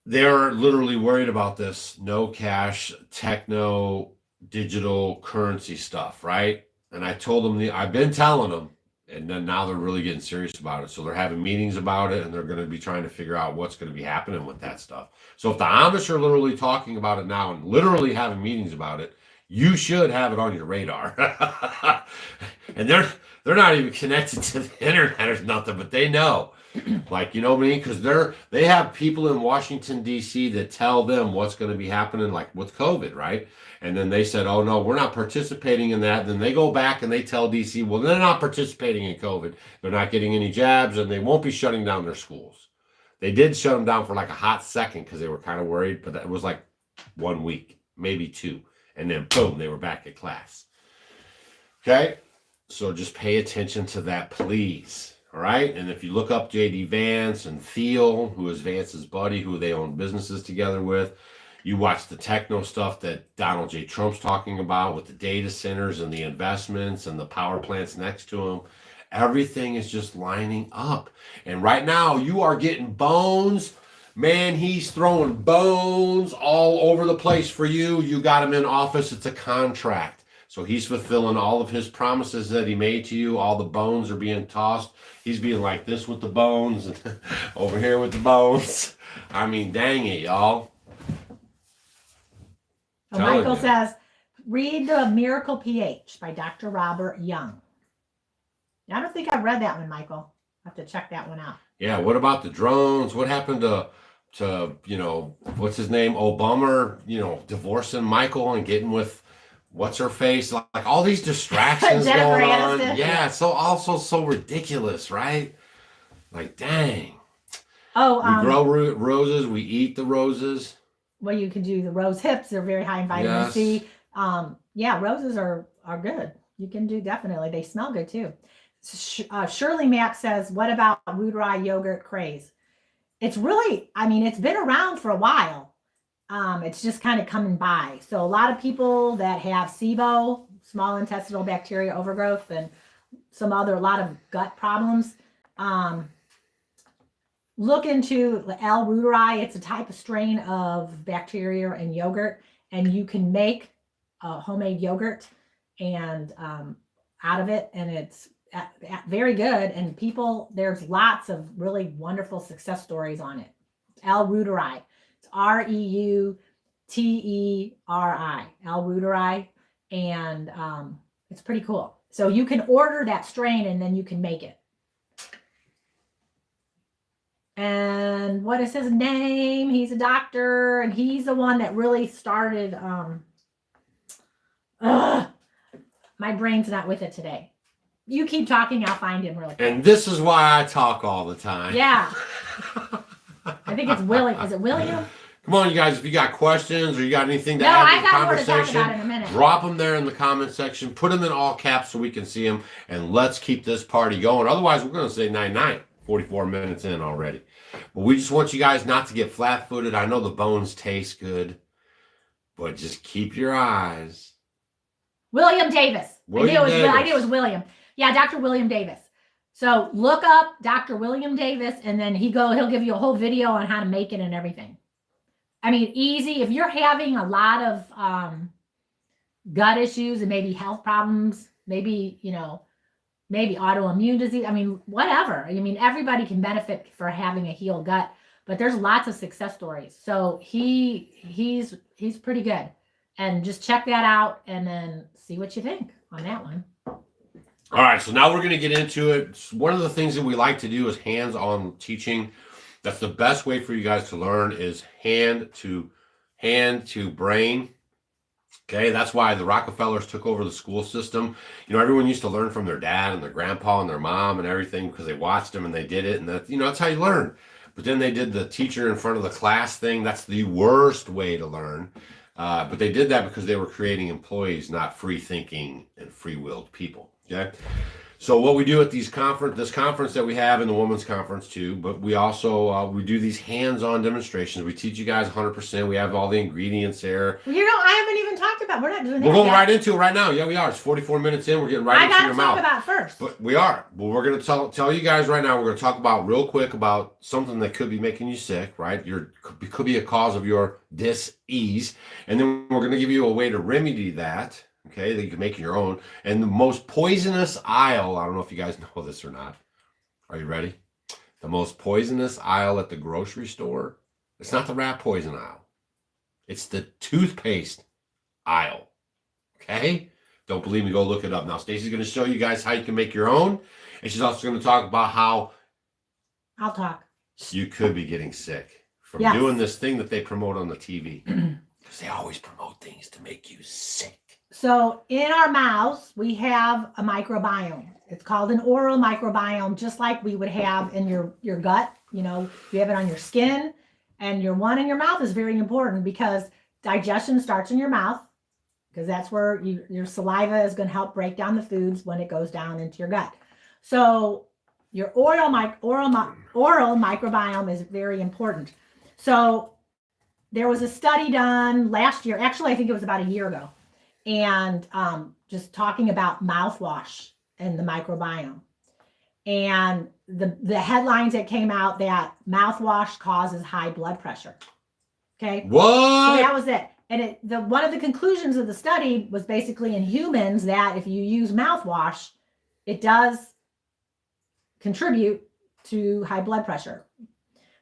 They're literally worried about this no cash, techno, digital currency stuff, right? And I told them, I've been telling them, and then now they're really getting serious about it. So they're having meetings about it, and they're going to be trying to figure out what's going to be happening with that stuff. So if the Amish are literally talking about it now and literally having meetings about it, you should have it on your radar. And they're not even connected to the internet or nothing, but they know. Like, you know what I mean? Because they have people in Washington, D.C. that tell them what's going to be happening, like with COVID, right? And then they said, oh, no, we're not participating in that. Then they go back and they tell D.C., well, they're not participating in COVID. They're not getting any jabs, and they won't be shutting down their schools. They did shut them down for like a hot second because they were kind of worried, but it was like 1 week, maybe 2. And then, boom, they were back at class. Okay? So just pay attention to that, please. All right. And if you look up J.D. Vance and Thiel, who is Vance's buddy, who they own businesses together with, you watch the techno stuff that Donald J. Trump's talking about with the data centers and the investments and the power plants next to him. Everything is just lining up. And right now you are getting bones. Man, he's throwing bones all over the place for you. You got him in office. It's a contract. So he's fulfilling all of his promises that he made to you. All the bones are being tossed. He's being like this with the bones and over here with the bones. I mean, dang it, y'all. Well, Michael says, read The Miracle pH by Dr. Robert Young. I don't think I've read that one, Michael. I have to check that one out. Yeah, what about the drones? What happened to what's his name? Obama, divorcing Michael and getting with what's her face? Like all these distractions going on. Yeah, so ridiculous, right? Like, dang. Oh, we grow roses, we eat the roses. Well, you can do the rose hips. They're very high in vitamin C. Yeah, roses are good. You can do, definitely. They smell good too. Shirley Mapp says, what about Ruderai yogurt craze? It's really, it's been around for a while. It's just kind of coming by. So a lot of people that have SIBO, small intestinal bacteria overgrowth, and a lot of gut problems, look into L. reuteri. It's a type of strain of bacteria in yogurt, and you can make a homemade yogurt and out of it, and it's very good. And there's lots of really wonderful success stories on it. L. reuteri. It's REUTERI. L. reuteri, and it's pretty cool. So you can order that strain, and then you can make it. And what is his name? He's a doctor, and he's the one that really started. My brain's not with it today. You keep talking, I'll find him really quick. And this is why I talk all the time. Yeah. I think it's William. Is it William? Come on, you guys, if you got questions or you got anything to add to the conversation, drop them there in the comment section. Put them in all caps so we can see them, and let's keep this party going. Otherwise, we're going to say night-night. 44 minutes in already. But we just want you guys not to get flat-footed. I know the bones taste good, but just keep your eyes. William Davis. I knew it was William. Yeah, Dr. William Davis. So look up Dr. William Davis, and then he'll give you a whole video on how to make it and everything. I mean, easy. If you're having a lot of gut issues and maybe health problems, maybe autoimmune disease. I mean, whatever. I mean, everybody can benefit for having a healed gut, but there's lots of success stories. So he's pretty good. And just check that out and then see what you think on that one. All right, so now we're going to get into it. One of the things that we like to do is hands-on teaching. That's the best way for you guys to learn is hand to brain. Okay, that's why the Rockefellers took over the school system. You know, everyone used to learn from their dad and their grandpa and their mom and everything because they watched them and they did it. And that's how you learn. But then they did the teacher in front of the class thing. That's the worst way to learn. But they did that because they were creating employees, not free-thinking and free-willed people. Okay, so what we do at this conference that we have, and the women's conference too, but we also we do these hands-on demonstrations. We teach you guys 100%. We have all the ingredients there. Well, I haven't even talked about. We're not doing that. We're going right into it right now. Yeah, we are. It's 44 minutes in. We're getting right into your mouth. I got to talk about it first. But we are. Well, we're going to tell you guys right now. We're going to talk about real quick about something that could be making you sick, right? Could be a cause of your dis-ease, and then we're going to give you a way to remedy that. Okay, that you can make your own. And the most poisonous aisle, I don't know if you guys know this or not. Are you ready? The most poisonous aisle at the grocery store, it's not the rat poison aisle. It's the toothpaste aisle. Okay? Don't believe me, go look it up. Now, Stacy's going to show you guys how you can make your own. And she's also going to talk about how I'll talk. You could be getting sick from doing this thing that they promote on the TV. Because they always promote things to make you sick. So in our mouths, we have a microbiome. It's called an oral microbiome, just like we would have in your gut. You know, you have it on your skin, and your one in your mouth is very important because digestion starts in your mouth, because that's where your saliva is going to help break down the foods when it goes down into your gut. So your oral microbiome is very important. So there was a study done last year. Actually, I think it was about a year ago. And just talking about mouthwash and the microbiome. And the headlines that came out that mouthwash causes high blood pressure. Okay. What? So that was it. And one of the conclusions of the study was basically in humans that if you use mouthwash, it does contribute to high blood pressure.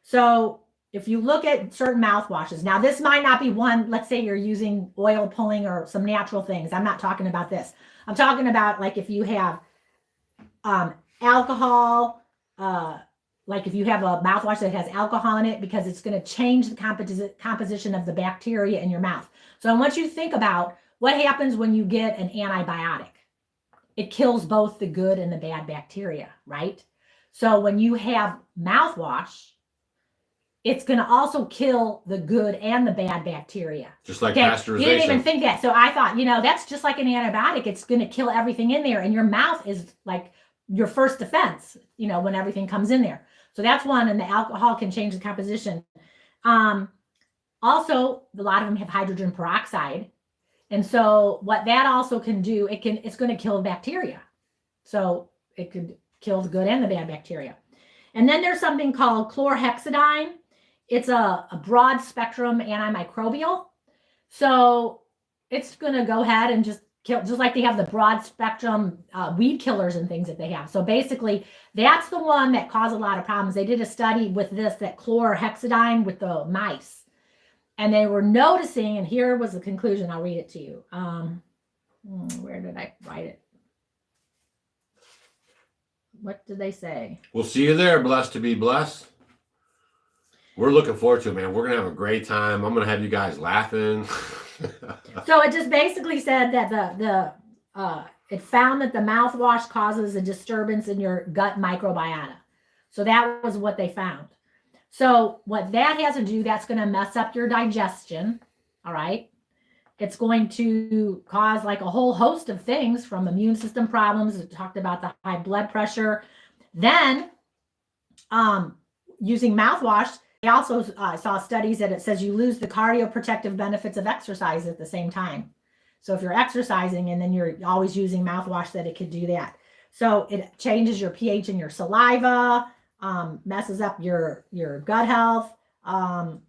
So if you look at certain mouthwashes, now this might not be one, let's say you're using oil pulling or some natural things. I'm not talking about this. I'm talking about like if you have alcohol, like if you have a mouthwash that has alcohol in it, because it's going to change the composition of the bacteria in your mouth. So I want you to think about what happens when you get an antibiotic. It kills both the good and the bad bacteria, right? So when you have mouthwash, it's going to also kill the good and the bad bacteria. Just like pasteurization. You didn't even think that. So I thought, that's just like an antibiotic. It's going to kill everything in there. And your mouth is like your first defense, when everything comes in there. So that's one. And the alcohol can change the composition. Also, a lot of them have hydrogen peroxide. And so what that also can do, it's going to kill bacteria. So it could kill the good and the bad bacteria. And then there's something called chlorhexidine. It's a broad spectrum antimicrobial. So it's going to go ahead and just kill, just like they have the broad spectrum weed killers and things that they have. So basically, that's the one that caused a lot of problems. They did a study with that chlorhexidine with the mice. And they were noticing, and here was the conclusion. I'll read it to you. Where did I write it? What did they say? We'll see you there, blessed to be blessed. We're looking forward to it, man. We're going to have a great time. I'm going to have you guys laughing. So it just basically said that it found that the mouthwash causes a disturbance in your gut microbiota. So that was what they found. So what that has to do, that's going to mess up your digestion. All right. It's going to cause like a whole host of things, from immune system problems. It talked about the high blood pressure. Then using mouthwash. They also saw studies that it says you lose the cardioprotective benefits of exercise at the same time. So if you're exercising and then you're always using mouthwash, that it could do that. So it changes your pH in your saliva, messes up your gut health, and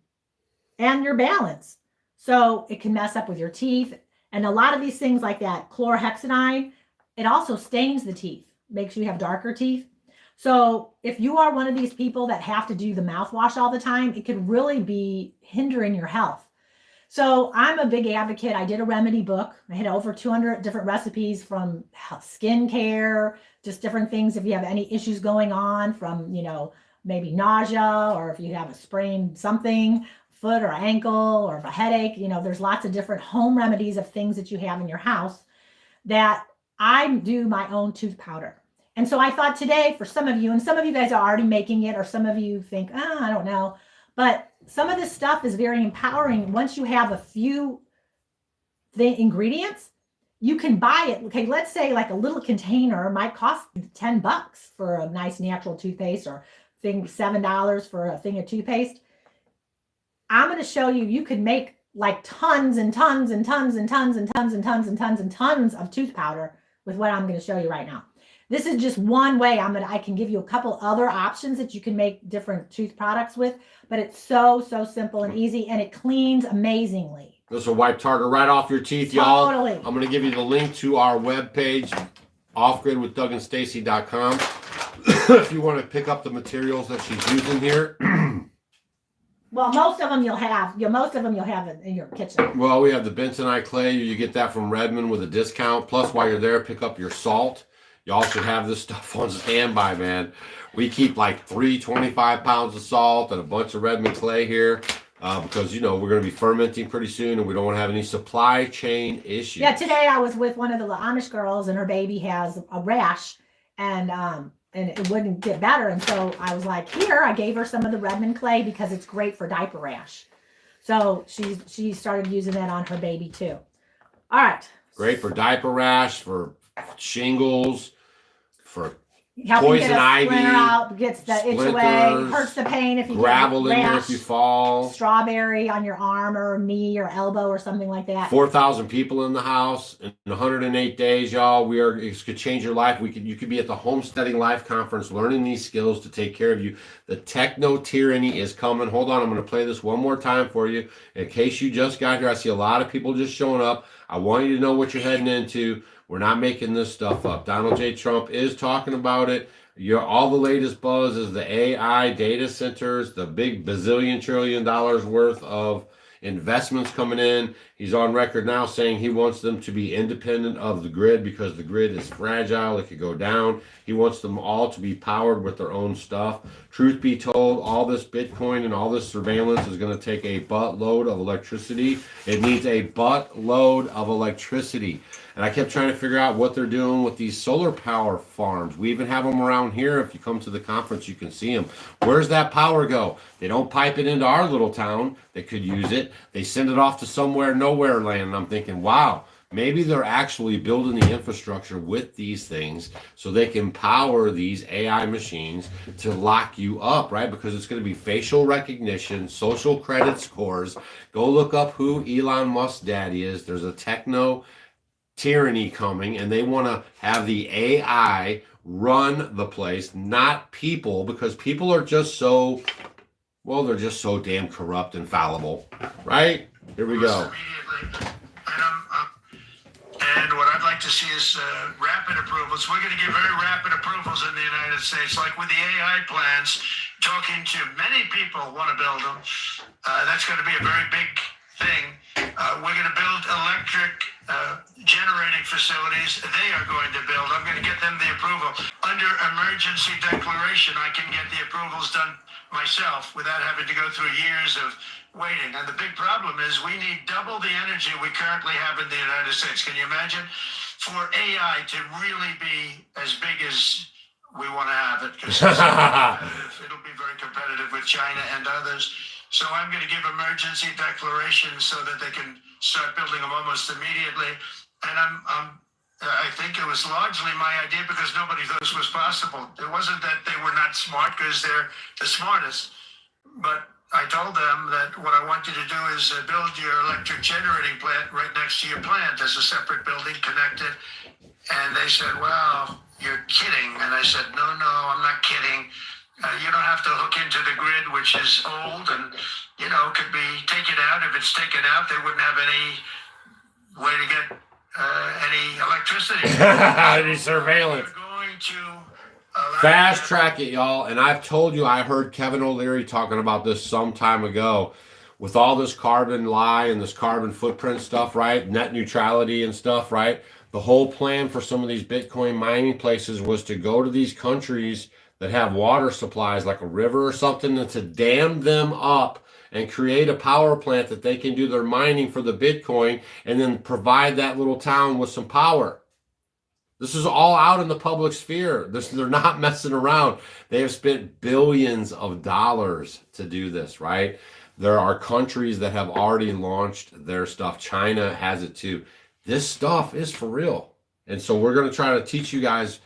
your balance. So it can mess up with your teeth. And a lot of these things like that chlorhexidine, it also stains the teeth, makes you have darker teeth. So if you are one of these people that have to do the mouthwash all the time, it could really be hindering your health. So I'm a big advocate. I did a remedy book. I had over 200 different recipes from skin care, just different things. If you have any issues going on from, maybe nausea, or if you have a sprained something, foot or ankle, or a headache, there's lots of different home remedies of things that you have in your house that I do my own tooth powder. And so I thought today for some of you, and some of you guys are already making it, or some of you think, I don't know. But some of this stuff is very empowering. Once you have a few ingredients, you can buy it. Okay, let's say like a little container might cost $10 for a nice natural toothpaste, or $7 for a thing of toothpaste. I'm going to show you, you can make like tons and tons and tons and tons and tons and tons and tons and tons of tooth powder with what I'm going to show you right now. This is just one way. I can give you a couple other options that you can make different tooth products with, but it's so simple and easy, and it cleans amazingly. This will wipe tartar right off your teeth, y'all. Totally. I'm going to give you the link to our webpage, offgridwithdougandstacy.com, if you want to pick up the materials that she's using here. Well, most of them you'll have. Most of them you'll have in your kitchen. Well, we have the bentonite clay. You get that from Redmond with a discount. Plus, while you're there, pick up your salt. Y'all should have this stuff on standby, man. We keep like 25 pounds of salt and a bunch of Redmond clay here because, we're going to be fermenting pretty soon, and we don't want to have any supply chain issues. Yeah, today I was with one of the Amish girls, and her baby has a rash, and it wouldn't get better. And so I was like, here, I gave her some of the Redmond clay because it's great for diaper rash. So she started using that on her baby too. All right. Great for diaper rash, for shingles, for helping poison get a ivy, splinter out, gets the itch away, hurts the pain if you gravel get in there rash, if you fall, strawberry on your arm or knee or elbow or something like that. 4,000 people in the house in 108 days, y'all. It could change your life. You could be at the Homesteading Life Conference learning these skills to take care of you. The techno tyranny is coming. Hold on, I'm going to play this one more time for you in case you just got here. I see a lot of people just showing up. I want you to know what you're heading into. We're not making this stuff up. Donald J. Trump is talking about it. All the latest buzz is the AI data centers, the big $1 trillion worth of investments coming in. He's on record now saying he wants them to be independent of the grid because the grid is fragile. It could go down. He wants them all to be powered with their own stuff. Truth be told, all this Bitcoin and all this surveillance is going to take a buttload of electricity. It needs a buttload of electricity. And I kept trying to figure out what they're doing with these solar power farms. We even have them around here. If you come to the conference, you can see them. Where's that power go? They don't pipe it into our little town that could use it. They send it off to somewhere, nowhere land. And I'm thinking, wow, maybe they're actually building the infrastructure with these things so they can power these AI machines to lock you up, right? Because it's going to be facial recognition, social credit scores. Go look up who Elon Musk's daddy is. There's a techno tyranny coming, and they want to have the AI run the place, not people, because people are just so, they're just so damn corrupt and fallible, right? Here we go. And what I'd like to see is rapid approvals. We're going to get very rapid approvals in the United States, like with the AI plans, talking to many people who want to build them. That's going to be a very big thing. We're going to build electric generating facilities. They are going to build. I'm going to get them the approval. Under emergency declaration, I can get the approvals done myself without having to go through years of waiting. And the big problem is we need double the energy we currently have in the United States. Can you imagine? For AI to really be as big as we want to have it, because it'll be very competitive with China and others. So I'm going to give emergency declarations so that they can start building them almost immediately. And I'm I think it was largely my idea because nobody thought this was possible. It wasn't that they were not smart because they're the smartest, but I told them that what I want you to do is build your electric generating plant right next to your plant as a separate building connected. And they said, well, you're kidding. And I said, no, I'm not kidding. You don't have to hook into the grid, which is old and, could be taken out. If it's taken out, they wouldn't have any way to get any electricity. Any surveillance. We're going to Fast track it, y'all. And I've told you, I heard Kevin O'Leary talking about this some time ago with all this carbon lie and this carbon footprint stuff, right? Net neutrality and stuff, right? The whole plan for some of these Bitcoin mining places was to go to these countries that have water supplies like a river or something and to dam them up and create a power plant that they can do their mining for the Bitcoin and then provide that little town with some power. This is all out in the public sphere. They're not messing around. They have spent billions of dollars to do this, right? There are countries that have already launched their stuff. China has it too. This stuff is for real. And so we're going to try to teach you guys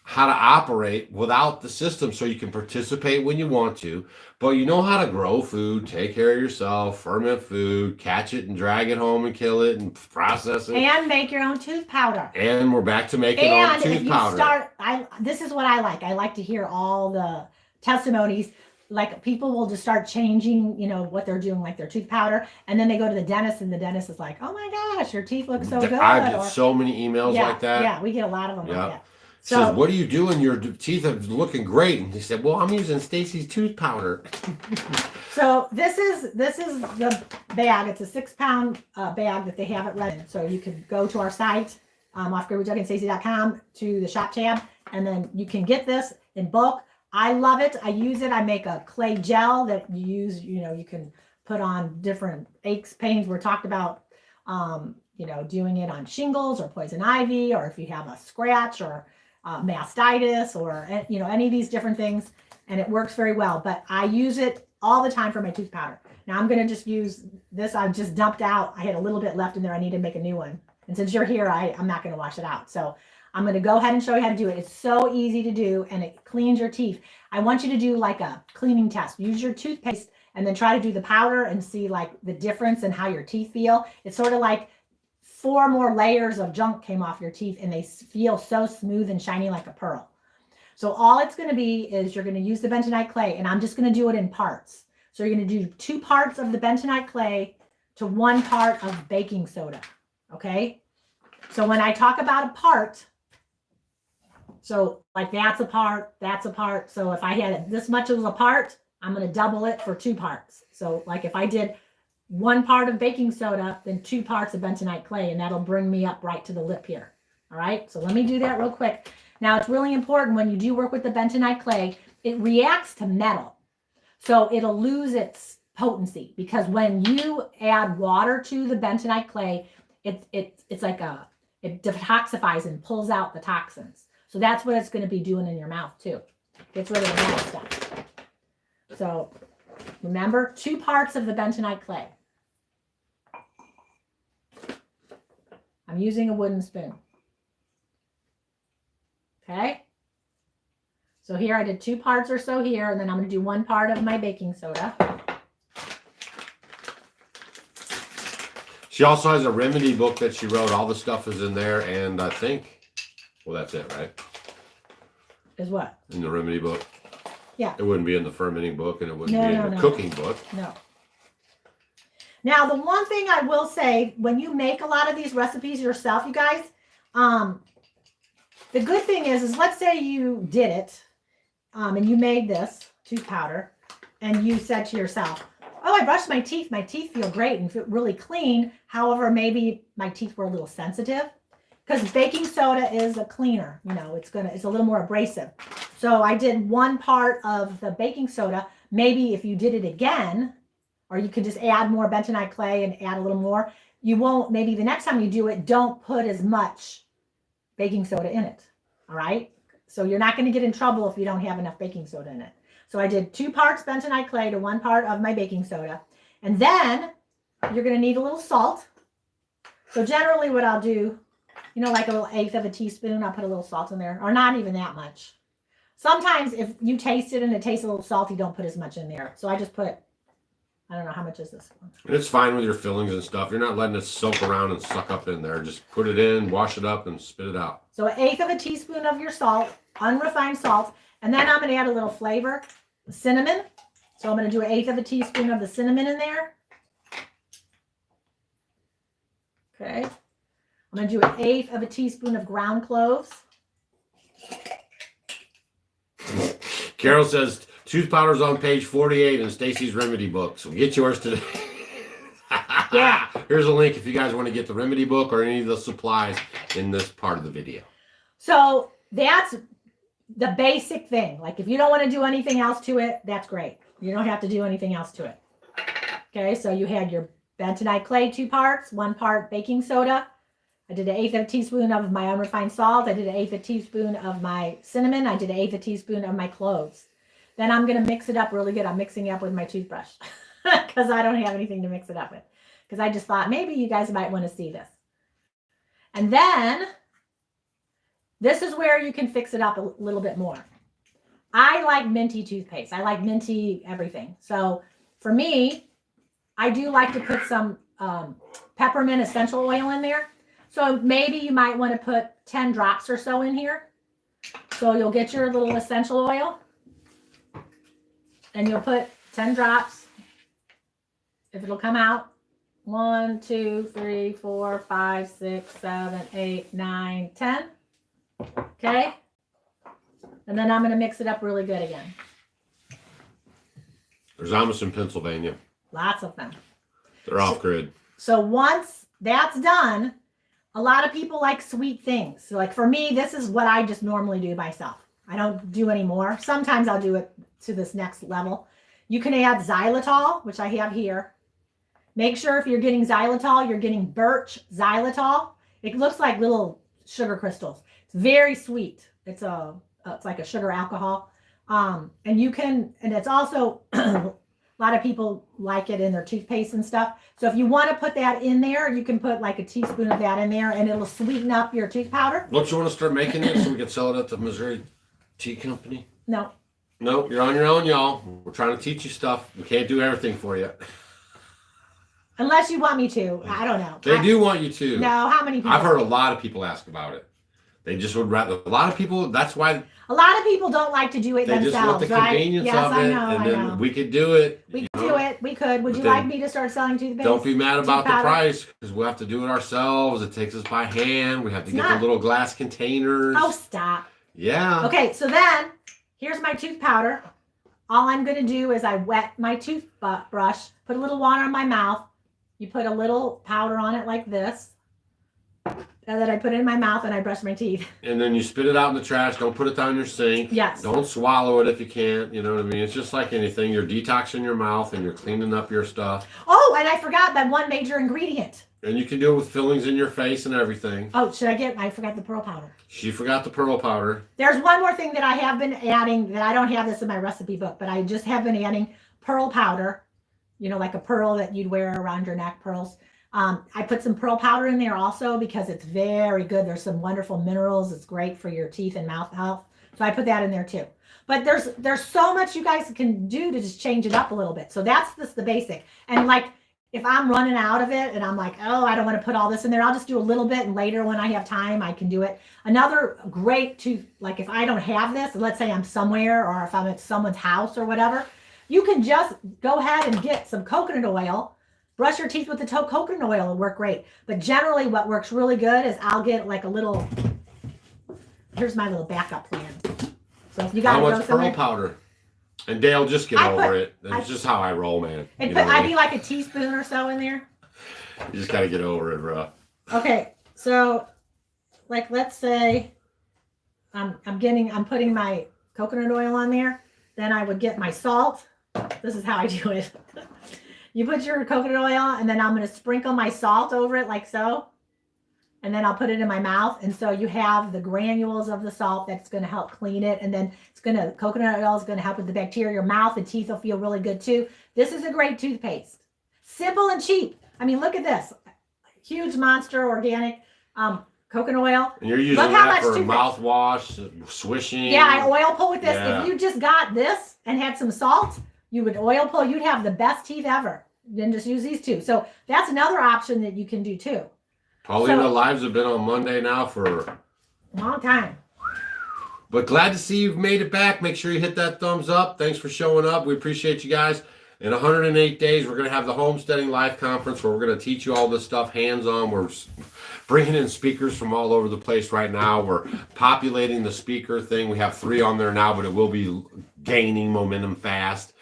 how to operate without the system so you can participate when you want to, but you know how to grow food, take care of yourself, ferment food, catch it and drag it home and kill it and process it. And make your own tooth powder. And we're back to making our own tooth powder. This is what I like. I like to hear all the testimonies. Like people will just start changing, what they're doing, like their tooth powder, and then they go to the dentist, and the dentist is like, "Oh my gosh, your teeth look so good." I get so many emails like that. Yeah, we get a lot of them like that. So, says, what are you doing? Your teeth are looking great. And he said, well, I'm using Stacy's tooth powder. So this is the bag. It's a 6-pound bag that they have at Redmond. So you can go to our site, offgridwithdougandstacy.com, to the shop tab, and then you can get this in bulk. I love it. I use it. I make a clay gel that you use, you can put on different aches, pains. We're talked about, doing it on shingles or poison ivy, or if you have a scratch or mastitis or, any of these different things. And it works very well, but I use it all the time for my tooth powder. Now I'm going to just use this. I've just dumped out. I had a little bit left in there. I need to make a new one. And since you're here, I'm not going to wash it out. So I'm going to go ahead and show you how to do it. It's so easy to do, and it cleans your teeth. I want you to do like a cleaning test. Use your toothpaste and then try to do the powder and see like the difference in how your teeth feel. It's sort of like 4 more layers of junk came off your teeth, and they feel so smooth and shiny like a pearl. So all it's going to be is you're going to use the bentonite clay, and I'm just going to do it in parts. So you're going to do 2 parts of the bentonite clay to 1 part of baking soda. Okay. So when I talk about a part, so like that's a part. So if I had this much as a part, I'm going to double it for 2 parts. So like if I did 1 part of baking soda, then 2 parts of bentonite clay, and that'll bring me up right to the lip here. All right. So let me do that real quick. Now it's really important when you do work with the bentonite clay, it reacts to metal. So it'll lose its potency, because when you add water to the bentonite clay, it's like it detoxifies and pulls out the toxins. So that's what it's going to be doing in your mouth too. Gets rid of the metal stuff. So remember, 2 parts of the bentonite clay. I'm using a wooden spoon. Okay. So here I did 2 parts or so here, and then I'm going to do 1 part of my baking soda. She also has a remedy book that she wrote. All the stuff is in there, and I think, well, that's it, right? Is what? In the remedy book. Yeah. It wouldn't be in the fermenting book, and it wouldn't be in the cooking book. No. Now, the one thing I will say, when you make a lot of these recipes yourself, you guys, the good thing is let's say you did it, and you made this tooth powder, and you said to yourself, oh, I brushed my teeth. My teeth feel great and feel really clean. However, maybe my teeth were a little sensitive, because baking soda is a cleaner. It's a little more abrasive. So I did 1 part of the baking soda. Maybe if you did it again, or you could just add more bentonite clay and add a little more, you won't, maybe the next time you do it, don't put as much baking soda in it. All right. So you're not going to get in trouble if you don't have enough baking soda in it. So I did 2 parts bentonite clay to 1 part of my baking soda. And then you're going to need a little salt. So generally what I'll do you know, like a little 1/8 of a teaspoon. I'll put a little salt in there, or not even that much. Sometimes if you taste it and it tastes a little salty, don't put as much in there. So I just put, I don't know, how much is this one? It's fine with your fillings and stuff. You're not letting it soak around and suck up in there. Just put it in, wash it up, and spit it out. So 1/8 of a teaspoon of your salt, unrefined salt. And then I'm going to add a little flavor, cinnamon. So I'm going to do 1/8 of a teaspoon of the cinnamon in there. Okay. I'm going to do 1/8 of a teaspoon of ground cloves. Carol says tooth powder's on page 48 in Stacy's Remedy book. So get yours today. Yeah. Here's a link if you guys want to get the Remedy book or any of the supplies in this part of the video. So that's the basic thing. Like if you don't want to do anything else to it, that's great. You don't have to do anything else to it. Okay, so you had your bentonite clay, 2 parts, 1 part baking soda. I did 1/8 of a teaspoon of my unrefined salt. I did 1/8 of a teaspoon of my cinnamon. I did 1/8 of a teaspoon of my cloves. Then I'm going to mix it up really good. I'm mixing it up with my toothbrush because I don't have anything to mix it up with. Because I just thought maybe you guys might want to see this. And then this is where you can fix it up a little bit more. I like minty toothpaste. I like minty everything. So for me, I do like to put some peppermint essential oil in there. So maybe you might want to put 10 drops or so in here. So you'll get your little essential oil and you'll put 10 drops. If it'll come out. 1, 2, 3, 4, 5, 6, 7, 8, 9, 10. Okay. And then I'm going to mix it up really good again. There's almost in Pennsylvania. Lots of them. They're off grid. So once that's done, a lot of people like sweet things. So like for me, this is what I just normally do myself. I don't do any more. Sometimes I'll do it to this next level. You can add xylitol, which I have here. Make sure if you're getting xylitol, you're getting birch xylitol. It looks like little sugar crystals. It's very sweet. It's like a sugar alcohol. And it's also, a lot of people like it in their toothpaste and stuff. So if you want to put that in there, you can put like a teaspoon of that in there and it'll sweeten up your tooth powder. Don't you want to start making it so we can sell it at the Missouri Tea Company? No. No, you're on your own, y'all. We're trying to teach you stuff. We can't do everything for you. Unless you want me to. I don't know. They do want you to. No, how many people? I've heard a lot of people ask about it. They just would rather, a lot of people, that's why. A lot of people don't like to do it they themselves, just want the right? convenience Yes, of it. I know, and I then know. we could do it. We could do it. We could. Would But you then like me to start selling toothpaste? Don't be mad about the powder? price because we'll have to do it ourselves. It takes us by hand. We have to It's get not. the little glass containers. Oh, stop. Yeah. Okay, so then here's my tooth powder. All I'm going to do is I wet my toothbrush, put a little water in my mouth. You put a little powder on it like this. And then I put it in my mouth and I brush my teeth. And then you spit it out in the trash. Don't put it down your sink. Yes. Don't swallow it if you can't. You know what I mean? It's just like anything. You're detoxing your mouth and you're cleaning up your stuff. Oh, and I forgot that one major ingredient. And you can do it with fillings in your face and everything. Oh, I forgot the pearl powder. She forgot the pearl powder. There's one more thing that I have been adding that I don't have this in my recipe book, but I just have been adding pearl powder. You know, like a pearl that you'd wear around your neck, pearls. I put some pearl powder in there also because it's very good. There's some wonderful minerals. It's great for your teeth and mouth health. So I put that in there too. But there's so much you guys can do to just change it up a little bit. So that's just the basic. And like if I'm running out of it and I'm like, oh, I don't want to put all this in there, I'll just do a little bit. And later when I have time, I can do it. Another great tooth, like if I don't have this, let's say I'm somewhere or if I'm at someone's house or whatever, you can just go ahead and get some coconut oil. Brush your teeth with the coconut oil. It'll work great. But generally what works really good is I'll get like a little, here's my little backup plan. So if you got How to much go somewhere. pearl powder? And Dale, just get over it. That's just how I roll, man. And I'd be like a teaspoon or so in there. You just got to get over it, bro. Okay. So like, let's say I'm putting my coconut oil on there. Then I would get my salt. This is how I do it. You put your coconut oil and then I'm going to sprinkle my salt over it like so. And then I'll put it in my mouth. And so you have the granules of the salt that's going to help clean it. And then coconut oil is going to help with the bacteria. Your mouth and teeth will feel really good too. This is a great toothpaste. Simple and cheap. I mean, look at this. Huge monster organic coconut oil. And you're using Look how that much for toothpaste. mouthwash, swishing. Yeah, I oil pull with this. Yeah. If you just got this and had some salt, you would oil pull. You'd have the best teeth ever. Then just use these two. So that's another option that you can do too. Paulina, So- lives have been on Monday now for Long time. But glad to see you've made it back. Make sure you hit that thumbs up. Thanks for showing up. We appreciate you guys. In 108 days, we're going to have the Homesteading Live Conference where we're going to teach you all this stuff hands-on. We're bringing in speakers from all over the place right now. We're populating the speaker thing. We have 3 on there now, but it will be gaining momentum fast.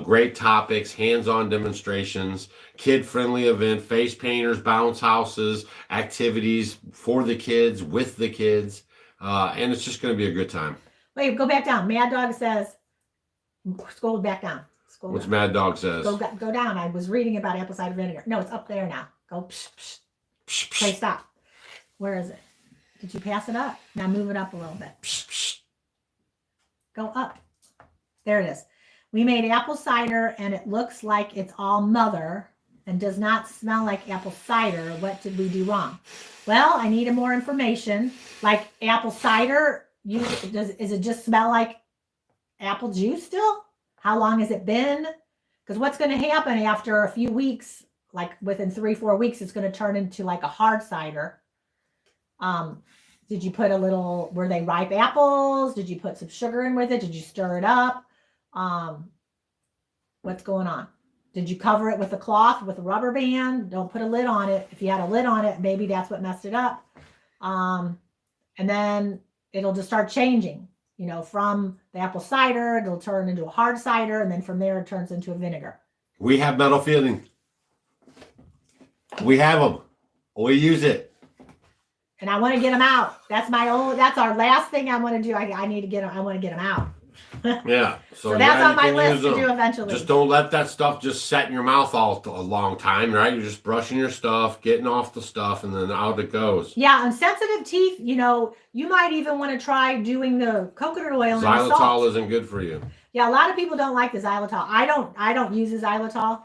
Great topics, hands-on demonstrations, kid-friendly event, face painters, bounce houses, activities for the kids, with the kids. And it's just going to be a good time. Wait, go back down. Mad Dog says, scroll back down. Scroll What's down. Mad Dog says? Go down. I was reading about apple cider vinegar. No, it's up there now. Go. Psh, psh. Psh, psh, Okay, stop. Where is it? Did you pass it up? Now move it up a little bit. psh, psh. Go up. There it is. We made apple cider and it looks like it's all mother and does not smell like apple cider. What did we do wrong? Well, I needed more information. Like apple cider, is it just smell like apple juice still? How long has it been? Because what's going to happen after a few weeks, like within 3-4 weeks, it's going to turn into like a hard cider. Did you put were they ripe apples? Did you put some sugar in with it? Did you stir it up? What's going on? Did you cover it with a cloth, with a rubber band? Don't put a lid on it. If you had a lid on it, maybe that's what messed it up. And then it'll just start changing, from the apple cider, it'll turn into a hard cider. And then from there, it turns into a vinegar. We have metal feeling. We have them. We use it. And I want to get them out. That's our last thing I want to do. I need to get them. I want to get them out. Yeah. So that's yeah, on my you can list use to them. do eventually. Just don't let that stuff just set in your mouth a long time, right? You're just brushing your stuff, getting off the stuff, and then out it goes. Yeah, on sensitive teeth, you might even want to try doing the coconut oil and the Xylitol salt. isn't good for you. Yeah, a lot of people don't like the xylitol. I don't use the xylitol.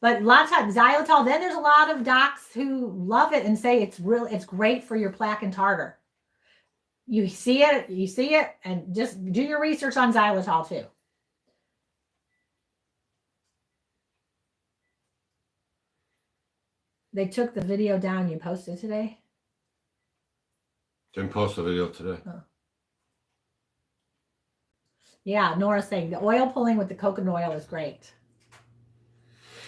But a lot of times xylitol, then there's a lot of docs who love it and say it's great for your plaque and tartar. You see it, and just do your research on xylitol too. They took the video down you posted today. Didn't post the video today. Oh. Yeah, Nora's saying the oil pulling with the coconut oil is great.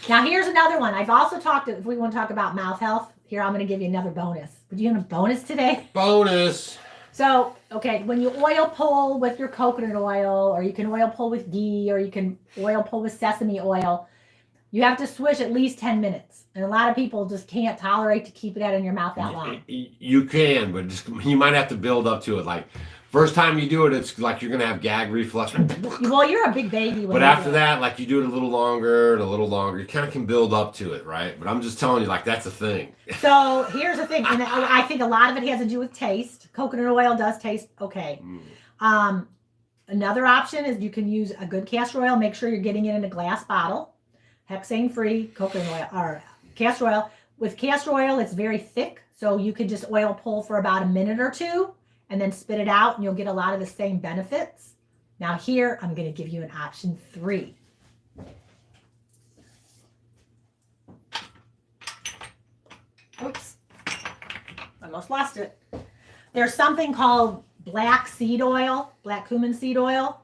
Now here's another one. I've also talked, if we want to talk about mouth health, here I'm going to give you another bonus. Would you want a bonus today? Bonus. So, okay, when you oil pull with your coconut oil, or you can oil pull with ghee, or you can oil pull with sesame oil, you have to swish at least 10 minutes. And a lot of people just can't tolerate to keep that in your mouth that long. You can, but you might have to build up to it. Like, first time you do it, it's like you're going to have gag reflux. Well, you're a big baby. But after that, like, you do it a little longer and a little longer. You kind of can build up to it, right? But I'm just telling you, like, that's a thing. So here's the thing. And I think a lot of it has to do with taste. Coconut oil does taste okay. Another option is you can use a good castor oil. Make sure you're getting it in a glass bottle. Hexane-free coconut oil or castor oil. With castor oil, it's very thick. So you can just oil pull for about a minute or two and then spit it out, and you'll get a lot of the same benefits. Now here, I'm going to give you an option 3. Oops. Almost lost it. There's something called black seed oil, black cumin seed oil.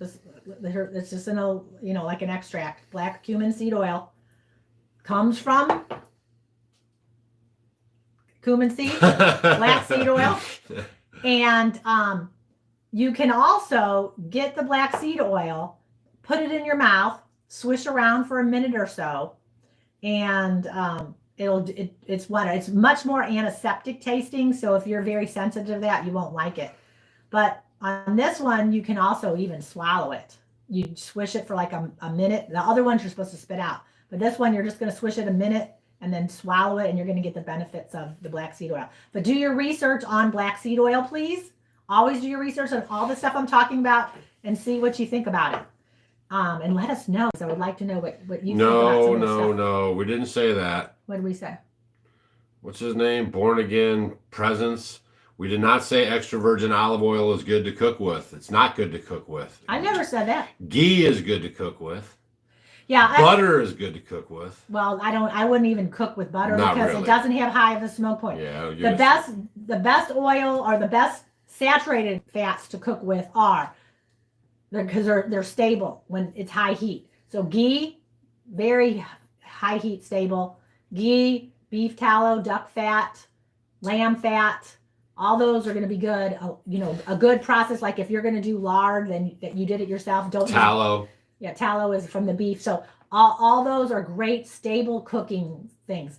It's just in a, like an extract. Black cumin seed oil comes from cumin seed, black seed oil. And you can also get the black seed oil, put it in your mouth, swish around for a minute or so, and it's much more antiseptic tasting. So if you're very sensitive to that, you won't like it. But on this one, you can also even swallow it. You swish it for like a minute. The other ones you're supposed to spit out, but this one you're just going to swish it a minute and then swallow it, and you're going to get the benefits of the black seed oil. But do your research on black seed oil, please. Always do your research on all the stuff I'm talking about and see what you think about it. And let us know, because I would like to know what you think about some of this stuff. No, we didn't say that. What did we say? what's his name? Born Again Presence. We did not say extra virgin olive oil is good to cook with. It's not good to cook with. I never said that. Ghee is good to cook with. Yeah. Butter is good to cook with. Well, I wouldn't even cook with butter Not because really. it doesn't have high of a smoke point. Yeah. The best oil or the best saturated fats to cook with are because they're stable when it's high heat. So ghee, very high heat stable. Ghee, beef tallow, duck fat, lamb fat. All those are going to be good. You know, a good process. Like if you're going to do lard, then that you did it yourself. Don't tallow. Yeah, tallow is from the beef. So all those are great stable cooking things.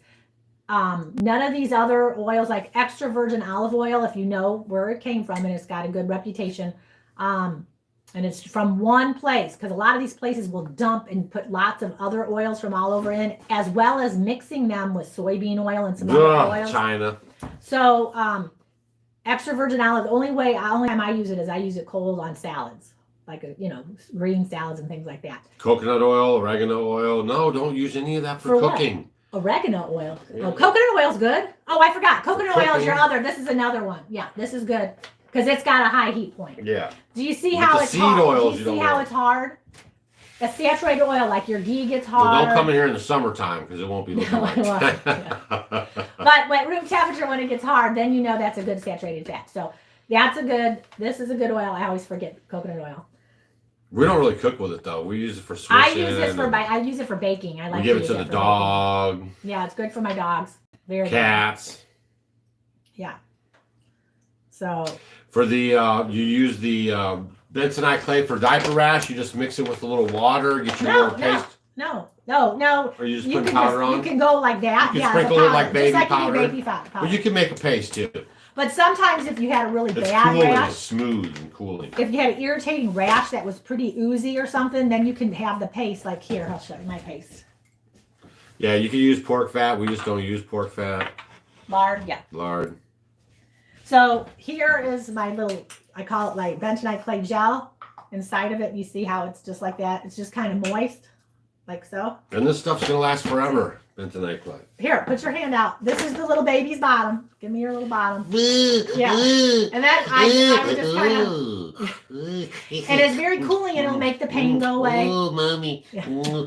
None of these other oils, like extra virgin olive oil, if you know where it came from and it's got a good reputation, and it's from one place, because a lot of these places will dump and put lots of other oils from all over in, as well as mixing them with soybean oil and some other oils. China. So extra virgin olive, the only time I use it is I use it cold on salads, like green salads and things like that. Coconut oil, oregano oil. No, don't use any of that for cooking. What? Oregano oil. Yeah. Oh, coconut oil's good. Oh, I forgot. Coconut oil is your other. This is another one. Yeah, this is good because it's got a high heat point. Yeah. Do you see With how the it's seed hard? oils, Do you you see don't how want. it's hard? A saturated oil, like your ghee gets Well, hard. don't come in here in the summertime because it won't be looking like it won't, that. But at room temperature, when it gets hard, then you know that's a good saturated fat. So this is a good oil. I always forget coconut oil. We don't really cook with it though. We use it for swishing. I use it for baking. I like we give to it to use the for dog. baking. Yeah, it's good for my dogs. Very Cats. good. Yeah. So For the you use the bentonite clay for diaper rash. You just mix it with a little water. Get your little paste. No. Or you just put powder on. You can go like that. You can sprinkle it like baby just powder. Like baby powder. But you can make a paste too. But sometimes if you had a really It's bad cooling. rash, It's smooth and cooling. if you had an irritating rash that was pretty oozy or something, then you can have the paste. Like here, I'll show you my paste. Yeah, you can use pork fat. We just don't use pork fat. Lard, yeah. Lard. So here is my little, I call it like bentonite clay gel. Inside of it, you see how it's just like that. It's just kind of moist, like so. And this stuff's gonna last forever. Bentonite clay. Here, put your hand out. This is the little baby's bottom. Give me your little bottom. Yeah. And then I would just kind of, and it's very cooling and it'll make the pain go away. Oh, mommy. Yeah.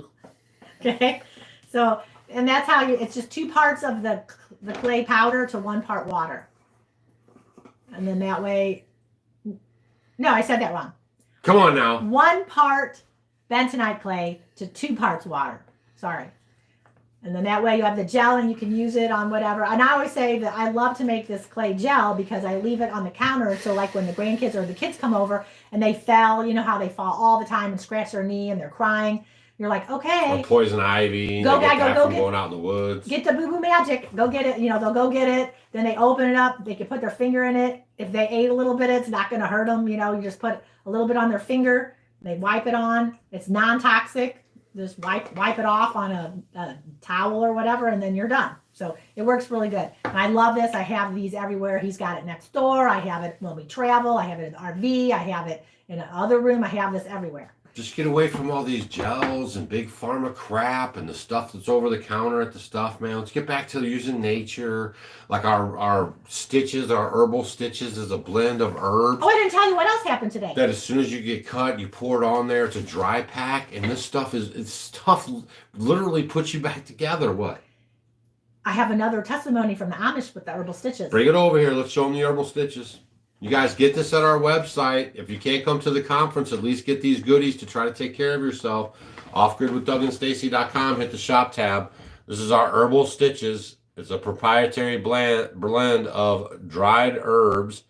Okay. So, and that's how it's just 2 parts of the clay powder to 1 part water. And then that way, no, I said that wrong. Come on now. 1 part bentonite clay to 2 parts water. Sorry. And then that way you have the gel and you can use it on whatever. And I always say that I love to make this clay gel because I leave it on the counter. So like when the grandkids or the kids come over and they fell, you know how they fall all the time and scratch their knee and they're crying. You're like, okay. Or poison ivy. Go get that from get, going out in the woods. Get the Boo Boo Magic. Go get it. You know, they'll go get it. Then they open it up. They can put their finger in it. If they ate a little bit, it's not going to hurt them. You know, you just put a little bit on their finger. They wipe it on. It's non-toxic. Just wipe it off on a towel or whatever, and then you're done. So it works really good. And I love this. I have these everywhere. He's got it next door. I have it when we travel. I have it in the RV. I have it in another room. I have this everywhere. Just get away from all these gels and big pharma crap and the stuff that's over the counter at the stuff, man. Let's get back to using nature. Like our stitches, our herbal stitches is a blend of herbs. Oh, I didn't tell you what else happened today. That as soon as you get cut, you pour it on there. It's a dry pack. And this stuff literally puts you back together. What? I have another testimony from the Amish with the herbal stitches. Bring it over here. Let's show them the herbal stitches. You guys get this at our website. If you can't come to the conference, at least get these goodies to try to take care of yourself. Offgridwithdougandstacy.com. Hit the shop tab. This is our herbal stitches. It's a proprietary blend of dried herbs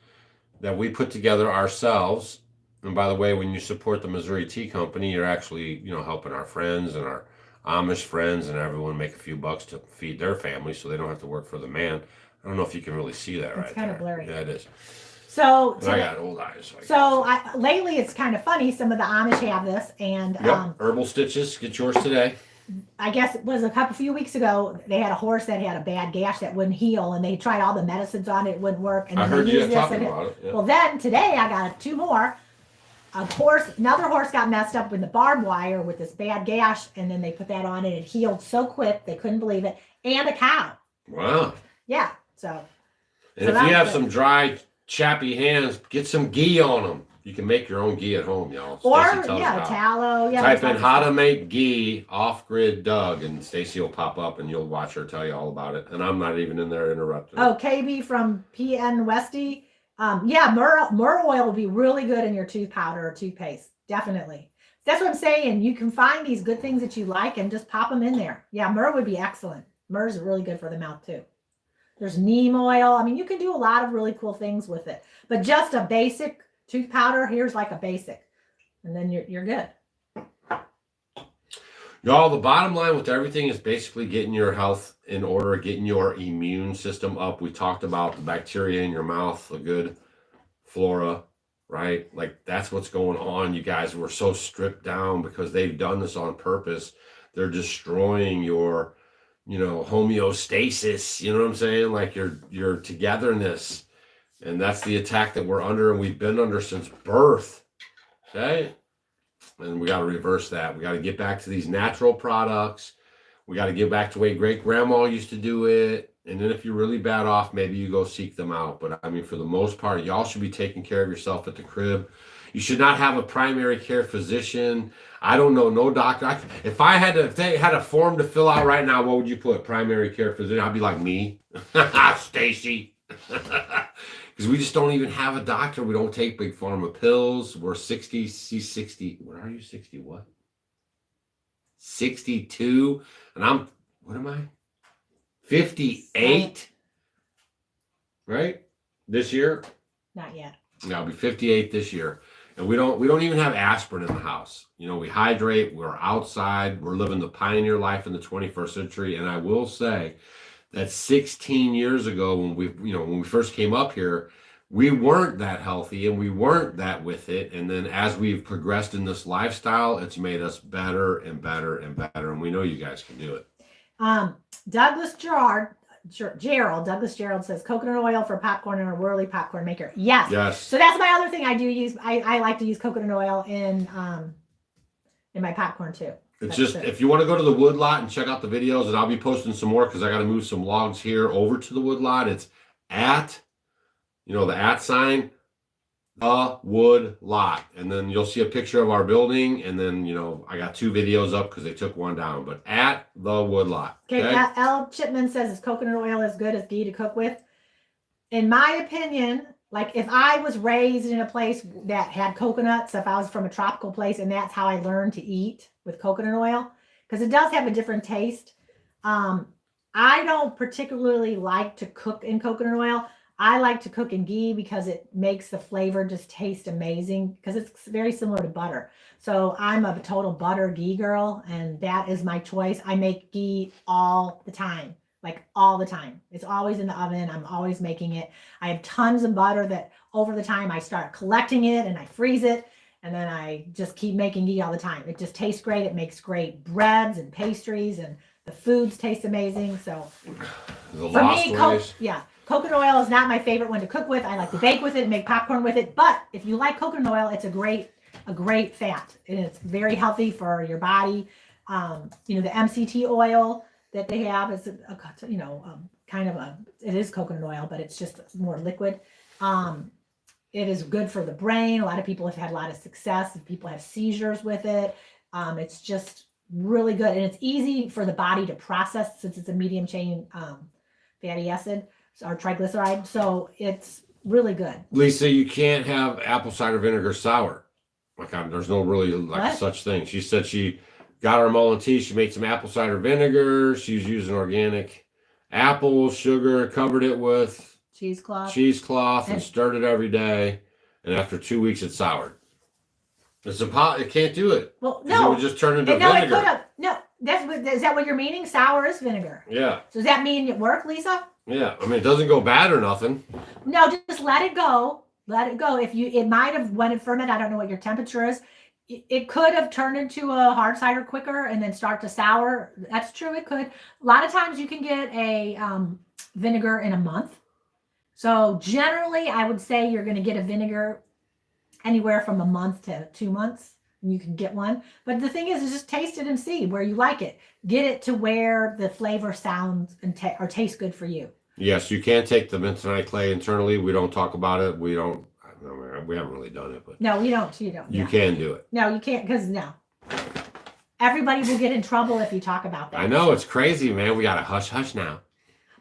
that we put together ourselves. And by the way, when you support the Missouri Tea Company, you're actually, helping our friends and our Amish friends and everyone make a few bucks to feed their family so they don't have to work for the man. I don't know if you can really see that right there. It's kind of blurry. Yeah, it is. So I got old eyes. Lately it's kind of funny. Some of the Amish have this, and herbal stitches. Get yours today. I guess it was a few weeks ago. They had a horse that had a bad gash that wouldn't heal, and they tried all the medicines on it. It wouldn't work. And I heard you talking about it. Yeah. Well, then today I got 2 more. Another horse got messed up with the barbed wire with this bad gash, and then they put that on, and it healed so quick they couldn't believe it. And a cow. Wow. Yeah. So. And So if you have that's some dry, chappy hands, get some ghee on them. You can make your own ghee at home, y'all. Or Stacy tells you how. tallow. Yeah. Type in how to make ghee off-grid Doug, and Stacy will pop up, and you'll watch her tell you all about it. And I'm not even in there interrupting. Oh, KB from PN Westy. Yeah, myrrh oil will be really good in your tooth powder or toothpaste. Definitely. That's what I'm saying. You can find these good things that you like and just pop them in there. Yeah, myrrh would be excellent. Myrrh is really good for the mouth too. There's neem oil. I mean, you can do a lot of really cool things with it. But just a basic tooth powder, here's like a basic. And then you're good. Y'all, the bottom line with everything is basically getting your health in order, getting your immune system up. We talked about the bacteria in your mouth, the good flora, right? Like that's what's going on. You guys were so stripped down because they've done this on purpose. They're destroying your, homeostasis. You know what I'm saying? Like your togetherness. And that's the attack that we're under and we've been under since birth. Okay? And we got to reverse that. We got to get back to these natural products. We got to get back to the way great grandma used to do it. And then if you're really bad off, maybe you go seek them out. But I mean, for the most part, y'all should be taking care of yourself at the crib. You should not have a primary care physician. I don't know, no doctor. If they had a form to fill out right now, what would you put? Primary care physician? I'd be like me, Stacy. Because we just don't even have a doctor. We don't take big pharma pills. We're 60. What are you? 60 what? 62. And what am I? 58. Right? This year? Not yet. Yeah, I'll be 58 this year. And we don't even have aspirin in the house. We hydrate. We're outside. We're living the pioneer life in the 21st century. And I will say, that 16 years ago when we first came up here, we weren't that healthy and we weren't that with it. And then as we've progressed in this lifestyle, it's made us better and better and better. And we know you guys can do it. Douglas Gerald says coconut oil for popcorn and a whirly popcorn maker. Yes. So that's my other thing I do use. I like to use coconut oil in my popcorn too. If you want to go to the wood lot and check out the videos, and I'll be posting some more because I got to move some logs here over to the wood lot. It's at, the @ sign, the wood lot. And then you'll see a picture of our building. And then, I got 2 videos up because they took one down, but at the wood lot. Okay. L. Chipman says, is coconut oil as good as ghee to cook with? In my opinion, like if I was raised in a place that had coconuts, if I was from a tropical place and that's how I learned to eat with coconut oil, because it does have a different taste. I don't particularly like to cook in coconut oil. I like to cook in ghee because it makes the flavor just taste amazing because it's very similar to butter. So I'm a total butter ghee girl and that is my choice. I make ghee all the time. Like all the time. It's always in the oven. I'm always making it. I have tons of butter that over the time I start collecting it and I freeze it. And then I just keep making ghee all the time. It just tastes great. It makes great breads and pastries and the foods taste amazing. So for me, coconut oil is not my favorite one to cook with. I like to bake with it and make popcorn with it. But if you like coconut oil, it's a great fat. And it's very healthy for your body. The MCT oil that they have is it is coconut oil, but it's just more liquid. It is good for the brain. A lot of people have had a lot of success. If people have seizures with it, it's just really good. And it's easy for the body to process since it's a medium chain fatty acid or triglyceride. So it's really good. Lisa, you can't have apple cider vinegar sour. There's no really such thing. She said she got her mullein tea. She made some apple cider vinegar. She's using organic apples, sugar, covered it with cheesecloth and stirred it every day. And after 2 weeks, it soured. It can't do it. Well, no. It would just turn into vinegar. No, it could have. No, is that what you're meaning? Sour is vinegar. Yeah. So does that mean it worked, Lisa? Yeah. I mean, it doesn't go bad or nothing. No, just let it go. Let it go. It might have, when it fermented, I don't know what your temperature is. It could have turned into a hard cider quicker and then start to sour. That's true. It could. A lot of times you can get a vinegar in a month. So generally, I would say you're going to get a vinegar anywhere from a month to 2 months. And you can get one. But the thing is just taste it and see where you like it. Get it to where the flavor sounds or tastes good for you. Yes, you can take the bentonite clay internally. We don't talk about it. We don't. We haven't really done it, but No, we don't. You don't. you Yeah. can do it. No, you can't because no. Everybody will get in trouble if you talk about that. I know it's crazy, man. We got to hush hush now.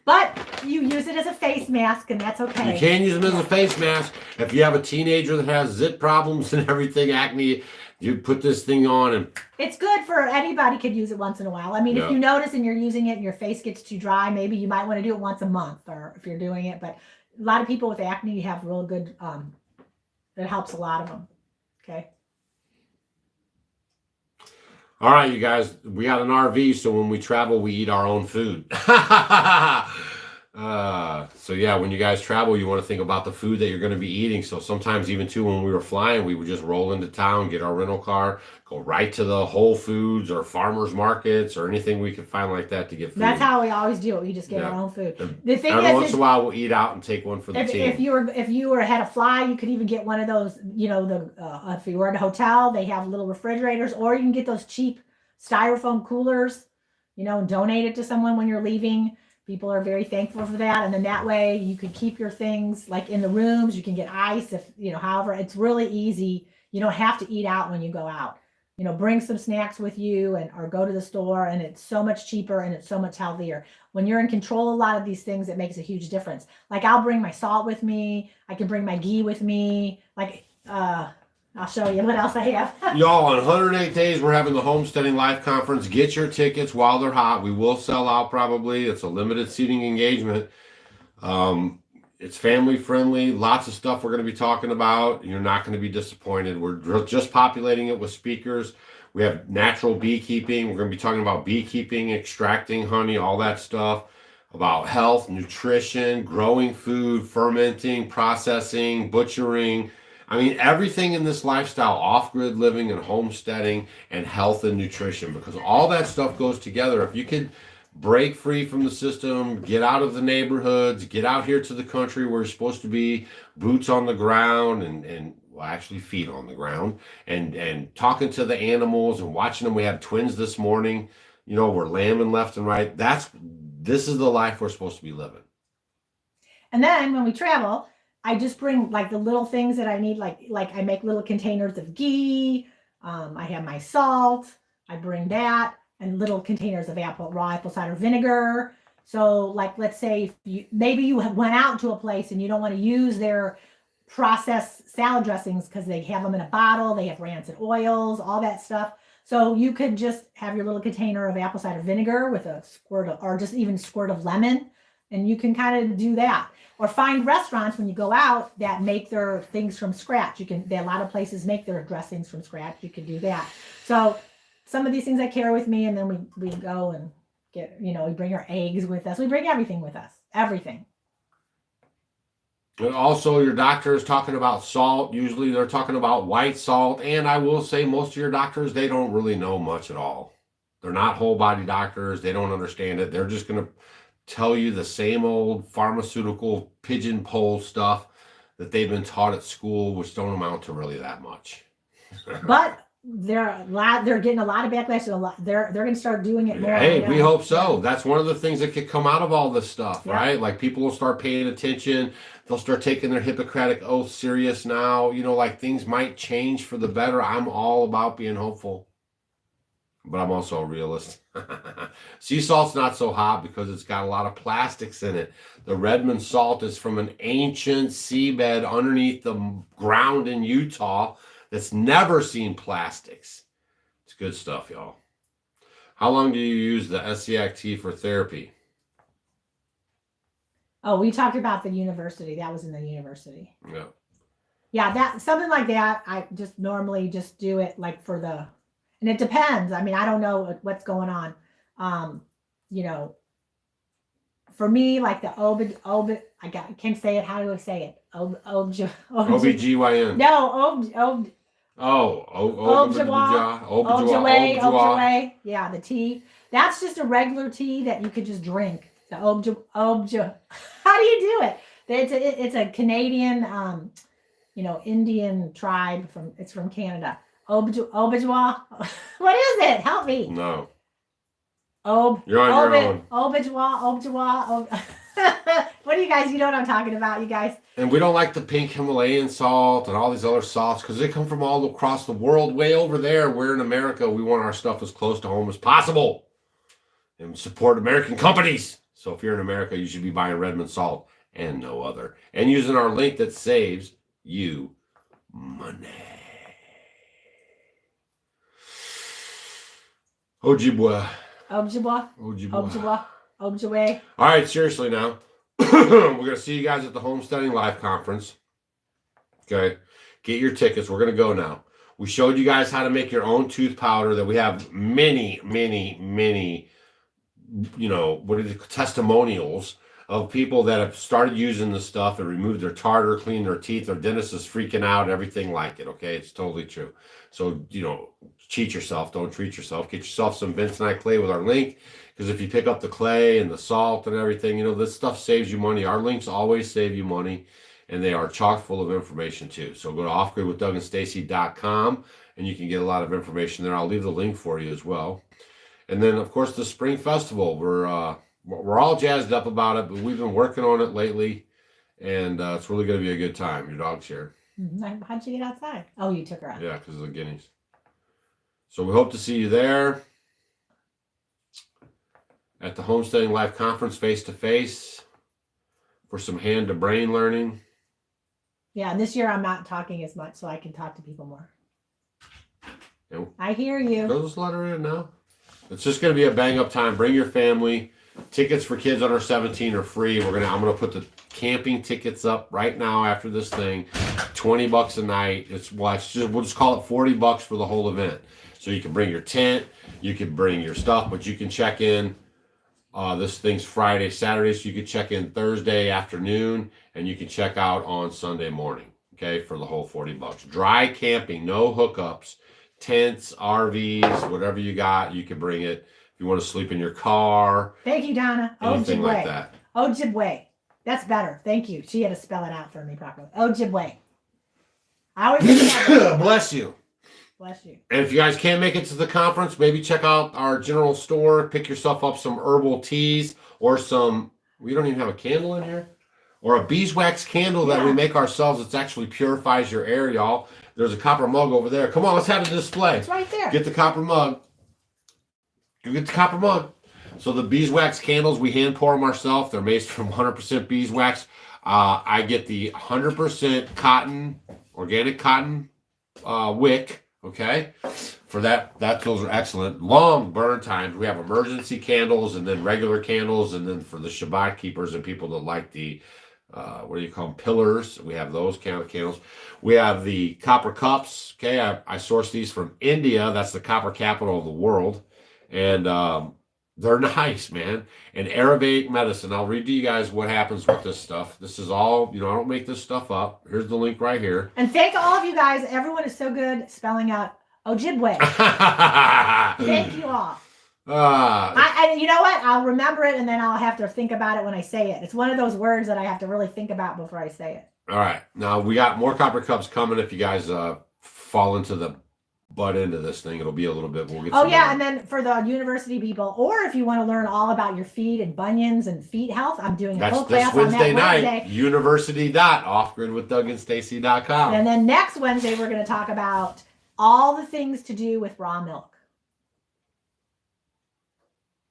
But you use it as a face mask, and that's okay. You can use them as a face mask. If you have a teenager that has zit problems and everything, acne, you put this thing on and it's good for anybody could use it once in a while. I mean, if you notice and you're using it and your face gets too dry, maybe you might want to do it once a month or if you're doing it. But a lot of people with acne have real good, it helps a lot of them. Okay. all right, you guys, we got an RV, so when we travel, we eat our own food. So yeah, when you guys travel, you want to think about the food that you're going to be eating. So sometimes even too, when we were flying, we would just roll into town, get our rental car, go right to the Whole Foods or farmers markets or anything we could find like that to get food. That's how we always do it. We just get our own food. The thing every is, once in a while, we'll eat out and take one for the team. If you were had a fly, you could even get one of those. You know, if you were at a hotel, they have little refrigerators, or you can get those cheap styrofoam coolers. You know, and donate it to someone when you're leaving. People are very thankful for that. And then that way you could keep your things like in the rooms. You can get ice if, you know, however, it's really easy. You don't have to eat out when you go out. You know, bring some snacks with you or go to the store, and it's so much cheaper and it's so much healthier. When you're in control of a lot of these things, it makes a huge difference. Like I'll bring my salt with me. I can bring my ghee with me. Like, I'll show you what else I have. Y'all, on 108 days, we're having the Homesteading Life Conference. Get your tickets while they're hot. We will sell out probably. It's a limited seating engagement. It's family friendly. Lots of stuff we're going to be talking about. You're not going to be disappointed. We're just populating it with speakers. We have natural beekeeping. We're going to be talking about beekeeping, extracting honey, all that stuff. About health, nutrition, growing food, fermenting, processing, butchering. I mean, everything in this lifestyle, off-grid living and homesteading and health and nutrition, because all that stuff goes together. If you could break free from the system, get out of the neighborhoods, get out here to the country where you're supposed to be, boots on the ground and well, actually feet on the ground, and talking to the animals and watching them. We had twins this morning. You know, we're lambing left and right. This is the life we're supposed to be living. And then when we travel, I just bring like the little things that I need, like I make little containers of ghee. I have my salt. I bring that and little containers of raw apple cider vinegar. So like, let's say maybe you went out to a place and you don't want to use their processed salad dressings because they have them in a bottle. They have rancid oils, all that stuff. So you could just have your little container of apple cider vinegar with a squirt of, or just even squirt of lemon. And you can kind of do that. Or find restaurants when you go out that make their things from scratch. A lot of places make their dressings from scratch. You can do that. So some of these things I carry with me, and then we go and get, we bring our eggs with us. We bring everything with us. Everything. And also your doctor is talking about salt. Usually they're talking about white salt. And I will say most of your doctors, they don't really know much at all. They're not whole body doctors. They don't understand it. They're just going to tell you the same old pharmaceutical pigeonhole stuff that they've been taught at school, which don't amount to really that much. But they're getting a lot of backlash. They're going to start doing it more. Hey, we hope so. That's one of the things that could come out of all this stuff, right? Like people will start paying attention. They'll start taking their Hippocratic oath serious now. Like things might change for the better. I'm all about being hopeful. But I'm also a realist. Sea salt's not so hot because it's got a lot of plastics in it. The Redmond salt is from an ancient seabed underneath the ground in Utah that's never seen plastics. It's good stuff, y'all. How long do you use the SCACT for therapy? Oh, we talked about the university. That was in the university. Yeah. Yeah, that something like that. I just normally just do it like for the. And it depends. I mean, I don't know what's going on. For me, like the I can't say it. How do I say it? OBGYN. No, Objawa. Yeah, the tea. That's just a regular tea that you could just drink. The How do you do it? It's a Canadian, Indian tribe it's from Canada. Objawa. What is it? Help me. No. You're on your own. Objawa. What do you guys, you know what I'm talking about, you guys? And we don't like the pink Himalayan salt and all these other salts because they come from all across the world, way over there. We're in America. We want our stuff as close to home as possible and support American companies. So if you're in America, you should be buying Redmond salt and no other. And using our link that saves you money. Ojibwa. Ojibwa. Ojibwa. Ojibwa. Ojibwe. All right, seriously now. We're going to see you guys at the Homesteading Live Conference. Okay. Get your tickets. We're going to go now. We showed you guys how to make your own tooth powder that we have many, testimonials of people that have started using the stuff and removed their tartar, cleaned their teeth. Their dentist is freaking out, everything like it. Okay. It's totally true. So, cheat yourself. Don't treat yourself. Get yourself some bentonite clay with our link. Because if you pick up the clay and the salt and everything, this stuff saves you money. Our links always save you money, and they are chock full of information too. So go to offgridwithdougandstacy.com, and you can get a lot of information there. I'll leave the link for you as well. And then, of course, the Spring Festival. We're all jazzed up about it, but we've been working on it lately, and it's really going to be a good time. Your dog's here. How'd you get outside? Oh, you took her out. Yeah, because of the guineas. So we hope to see you there. At the Homesteading Live Conference face-to-face for some hand-to-brain learning. Yeah, and this year I'm not talking as much, so I can talk to people more. And I hear you. go just let her in now. It's just going to be a bang-up time. Bring your family. Tickets for kids under 17 are free. I'm gonna put the camping tickets up right now after this thing. $20 a night. We'll just call it $40 for the whole event. So you can bring your tent, you can bring your stuff, but you can check in. This thing's Friday, Saturday, so you can check in Thursday afternoon, and you can check out on Sunday morning, okay, for the whole $40. Dry camping, no hookups, tents, RVs, whatever you got, you can bring it. If you want to sleep in your car. Thank you, Donna. Anything Ojibwe. like that. Ojibwe. That's better. Thank you. She had to spell it out for me properly. Ojibwe. I always Bless you. Bless you. And if you guys can't make it to the conference, maybe check out our general store. Pick yourself up some herbal teas or some, we don't even have a candle in here, or a beeswax candle that we make ourselves. It actually purifies your air, y'all. There's a copper mug over there. Come on, let's have a display. It's right there. Get the copper mug. You get the copper mug. So the beeswax candles, we hand pour them ourselves. They're made from 100% beeswax. I get the 100% cotton, organic cotton wick. Okay, for that those are excellent. Long burn times. We have emergency candles and then regular candles, and then for the Shabbat keepers and people that like the what do you call them, pillars, we have those kind of candles. We have the copper cups. Okay, I source these from India. That's the copper capital of the world, and they're nice, man. And Ayurvedic medicine. I'll read to you guys what happens with this stuff. This is all, I don't make this stuff up. Here's the link right here. And thank all of you guys. Everyone is so good spelling out Ojibwe. Thank you all. And you know what? I'll remember it, and then I'll have to think about it when I say it. It's one of those words that I have to really think about before I say it. All right. Now, we got more copper cups coming if you guys fall into the butt into this thing. It'll be a little bit. We'll get and then for the university people, or if you want to learn all about your feet and bunions and feet health, I'm doing a whole class on that Wednesday night. University.offgridwithdougandstacy.com. And then next Wednesday, we're going to talk about all the things to do with raw milk.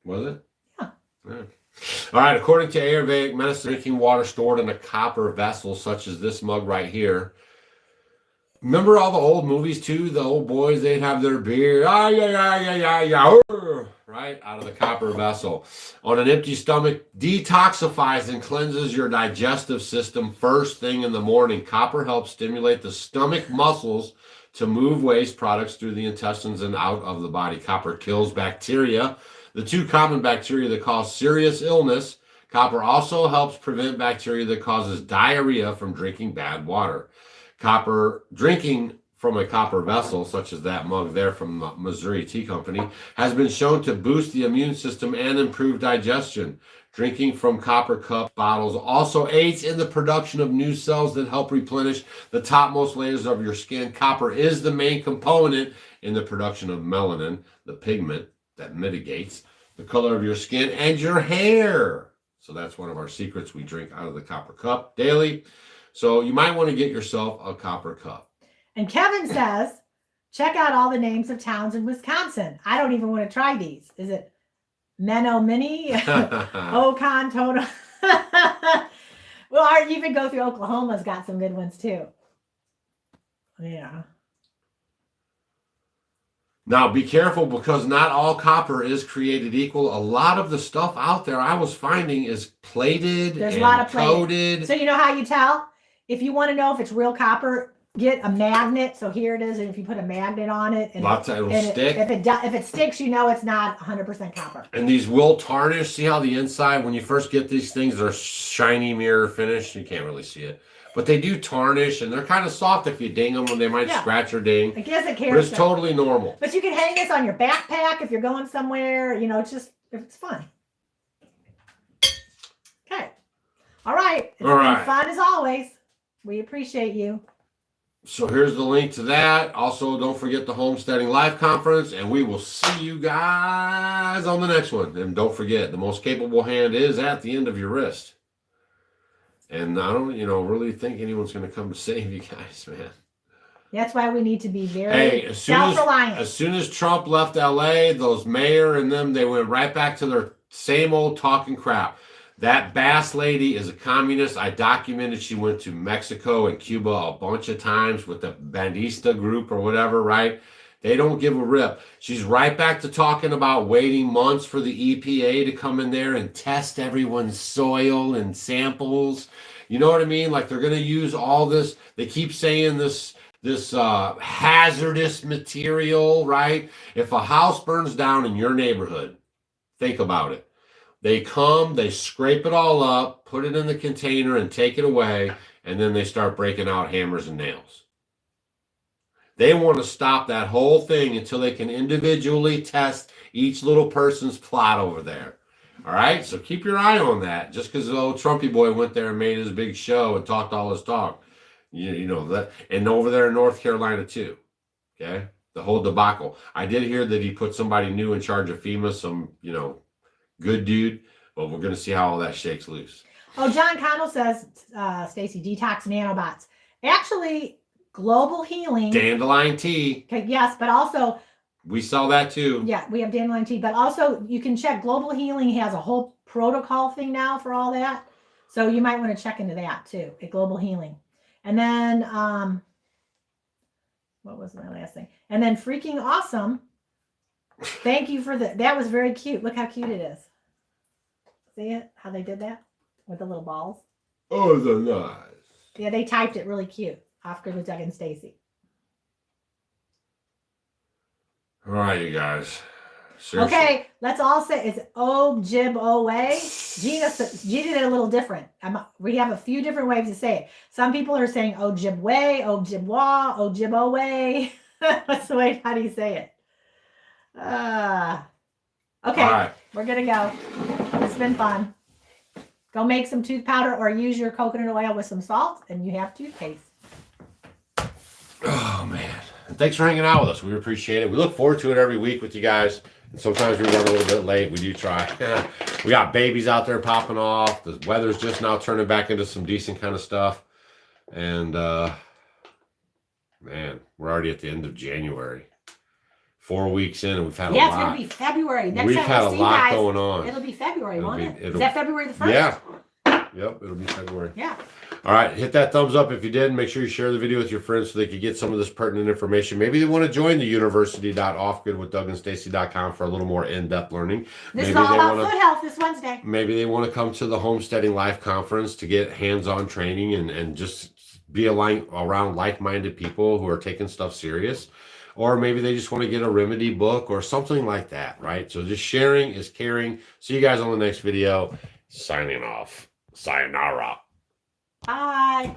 Was it? Yeah. All right. According to Ayurvedic medicine, drinking water stored in a copper vessel, such as this mug right here. Remember all the old movies too? The old boys, they'd have their beer, right, out of the copper vessel. On an empty stomach, detoxifies and cleanses your digestive system first thing in the morning. Copper helps stimulate the stomach muscles to move waste products through the intestines and out of the body. Copper kills bacteria, the two common bacteria that cause serious illness. Copper also helps prevent bacteria that causes diarrhea from drinking bad water. Copper, drinking from a copper vessel, such as that mug there from the Missouri Tea Company, has been shown to boost the immune system and improve digestion. Drinking from copper cup bottles also aids in the production of new cells that help replenish the topmost layers of your skin. Copper is the main component in the production of melanin, the pigment that mitigates the color of your skin and your hair. So that's one of our secrets. We drink out of the copper cup daily. So you might want to get yourself a copper cup. And Kevin says, check out all the names of towns in Wisconsin. I don't even want to try these. Is it Menominee, Ocon, Toto? Well, you even go through Oklahoma's got some good ones too. Yeah. Now be careful, because not all copper is created equal. A lot of the stuff out there I was finding is plated. There's and a lot of coated. So you know how you tell? If you want to know if it's real copper, get a magnet. So here it is, and if you put a magnet on it, and Lots of it'll stick. If it sticks, you know it's not 100% copper. And these will tarnish. See how the inside, when you first get these things, they're shiny mirror finish. You can't really see it. But they do tarnish, and they're kind of soft. If you ding them, they might scratch or ding. I guess it But cares. it's totally normal. But you can hang this on your backpack if you're going somewhere. You know, it's fun. Okay. All right. It's been fun as always. We appreciate you. So here's the link to that. Also, don't forget the Homesteading Live Conference, and we will see you guys on the next one. And don't forget, the most capable hand is at the end of your wrist. And I don't, really think anyone's going to come to save you guys, man. That's why we need to be very self-reliant. As soon as Trump left LA, those mayor and them, they went right back to their same old talking crap. That Bass lady is a communist. I documented she went to Mexico and Cuba a bunch of times with the Bandista group or whatever, right? They don't give a rip. She's right back to talking about waiting months for the EPA to come in there and test everyone's soil and samples. You know what I mean? Like, they're going to use all this. They keep saying this hazardous material, right? If a house burns down in your neighborhood, think about it. They come, they scrape it all up, put it in the container and take it away, and then they start breaking out hammers and nails. They want to stop that whole thing until they can individually test each little person's plot over there. All right? So keep your eye on that. Just because the old Trumpy boy went there and made his big show and talked all his talk. You know that. And over there in North Carolina too. Okay? The whole debacle. I did hear that he put somebody new in charge of FEMA, some, good dude. But we're going to see how all that shakes loose. Oh, John Connell says, Stacy, detox nanobots. Actually, Global Healing. Dandelion tea. Okay, yes, but also. We sell that too. Yeah, we have dandelion tea. But also, you can check. Global Healing has a whole protocol thing now for all that. So you might want to check into that too, at Global Healing. And then, what was my last thing? And then Freaking Awesome. Thank you for that was very cute. Look how cute it is. See it? How they did that? With the little balls. Oh, they're nice. Yeah, they typed it really cute. Oscar with Doug and Stacy. All right, you guys. Seriously. Okay, let's all say it's O-Jib-O-Way. Gina did it a little different. We have a few different ways to say it. Some people are saying O-Jib-Way, O-Jib-Wa, O-Jib-O-Way. What's the way? How do you say it? Okay, right. We're going to go. It's been fun. Go make some tooth powder or use your coconut oil with some salt, and you have toothpaste. Oh, man. And thanks for hanging out with us. We appreciate it. We look forward to it every week with you guys. And sometimes we run a little bit late. We do try. We got babies out there popping off. The weather's just now turning back into some decent kind of stuff. And, man, we're already at the end of January. 4 weeks in, and we've had a lot. Yeah, it's going to be February. We've had a lot going on. It'll be February, won't it? Is that February the 1st? Yeah. Yep, it'll be February. Yeah. All right, hit that thumbs up if you did. Make sure you share the video with your friends so they can get some of this pertinent information. Maybe they want to join the university.offgridwithdougandstacy.com for a little more in-depth learning. This is all about foot health this Wednesday. Maybe they want to come to the Homesteading Live Conference to get hands-on training and just be around like-minded people who are taking stuff serious. Or maybe they just want to get a remedy book or something like that, right? So just sharing is caring. See you guys on the next video. Signing off. Sayonara. Bye.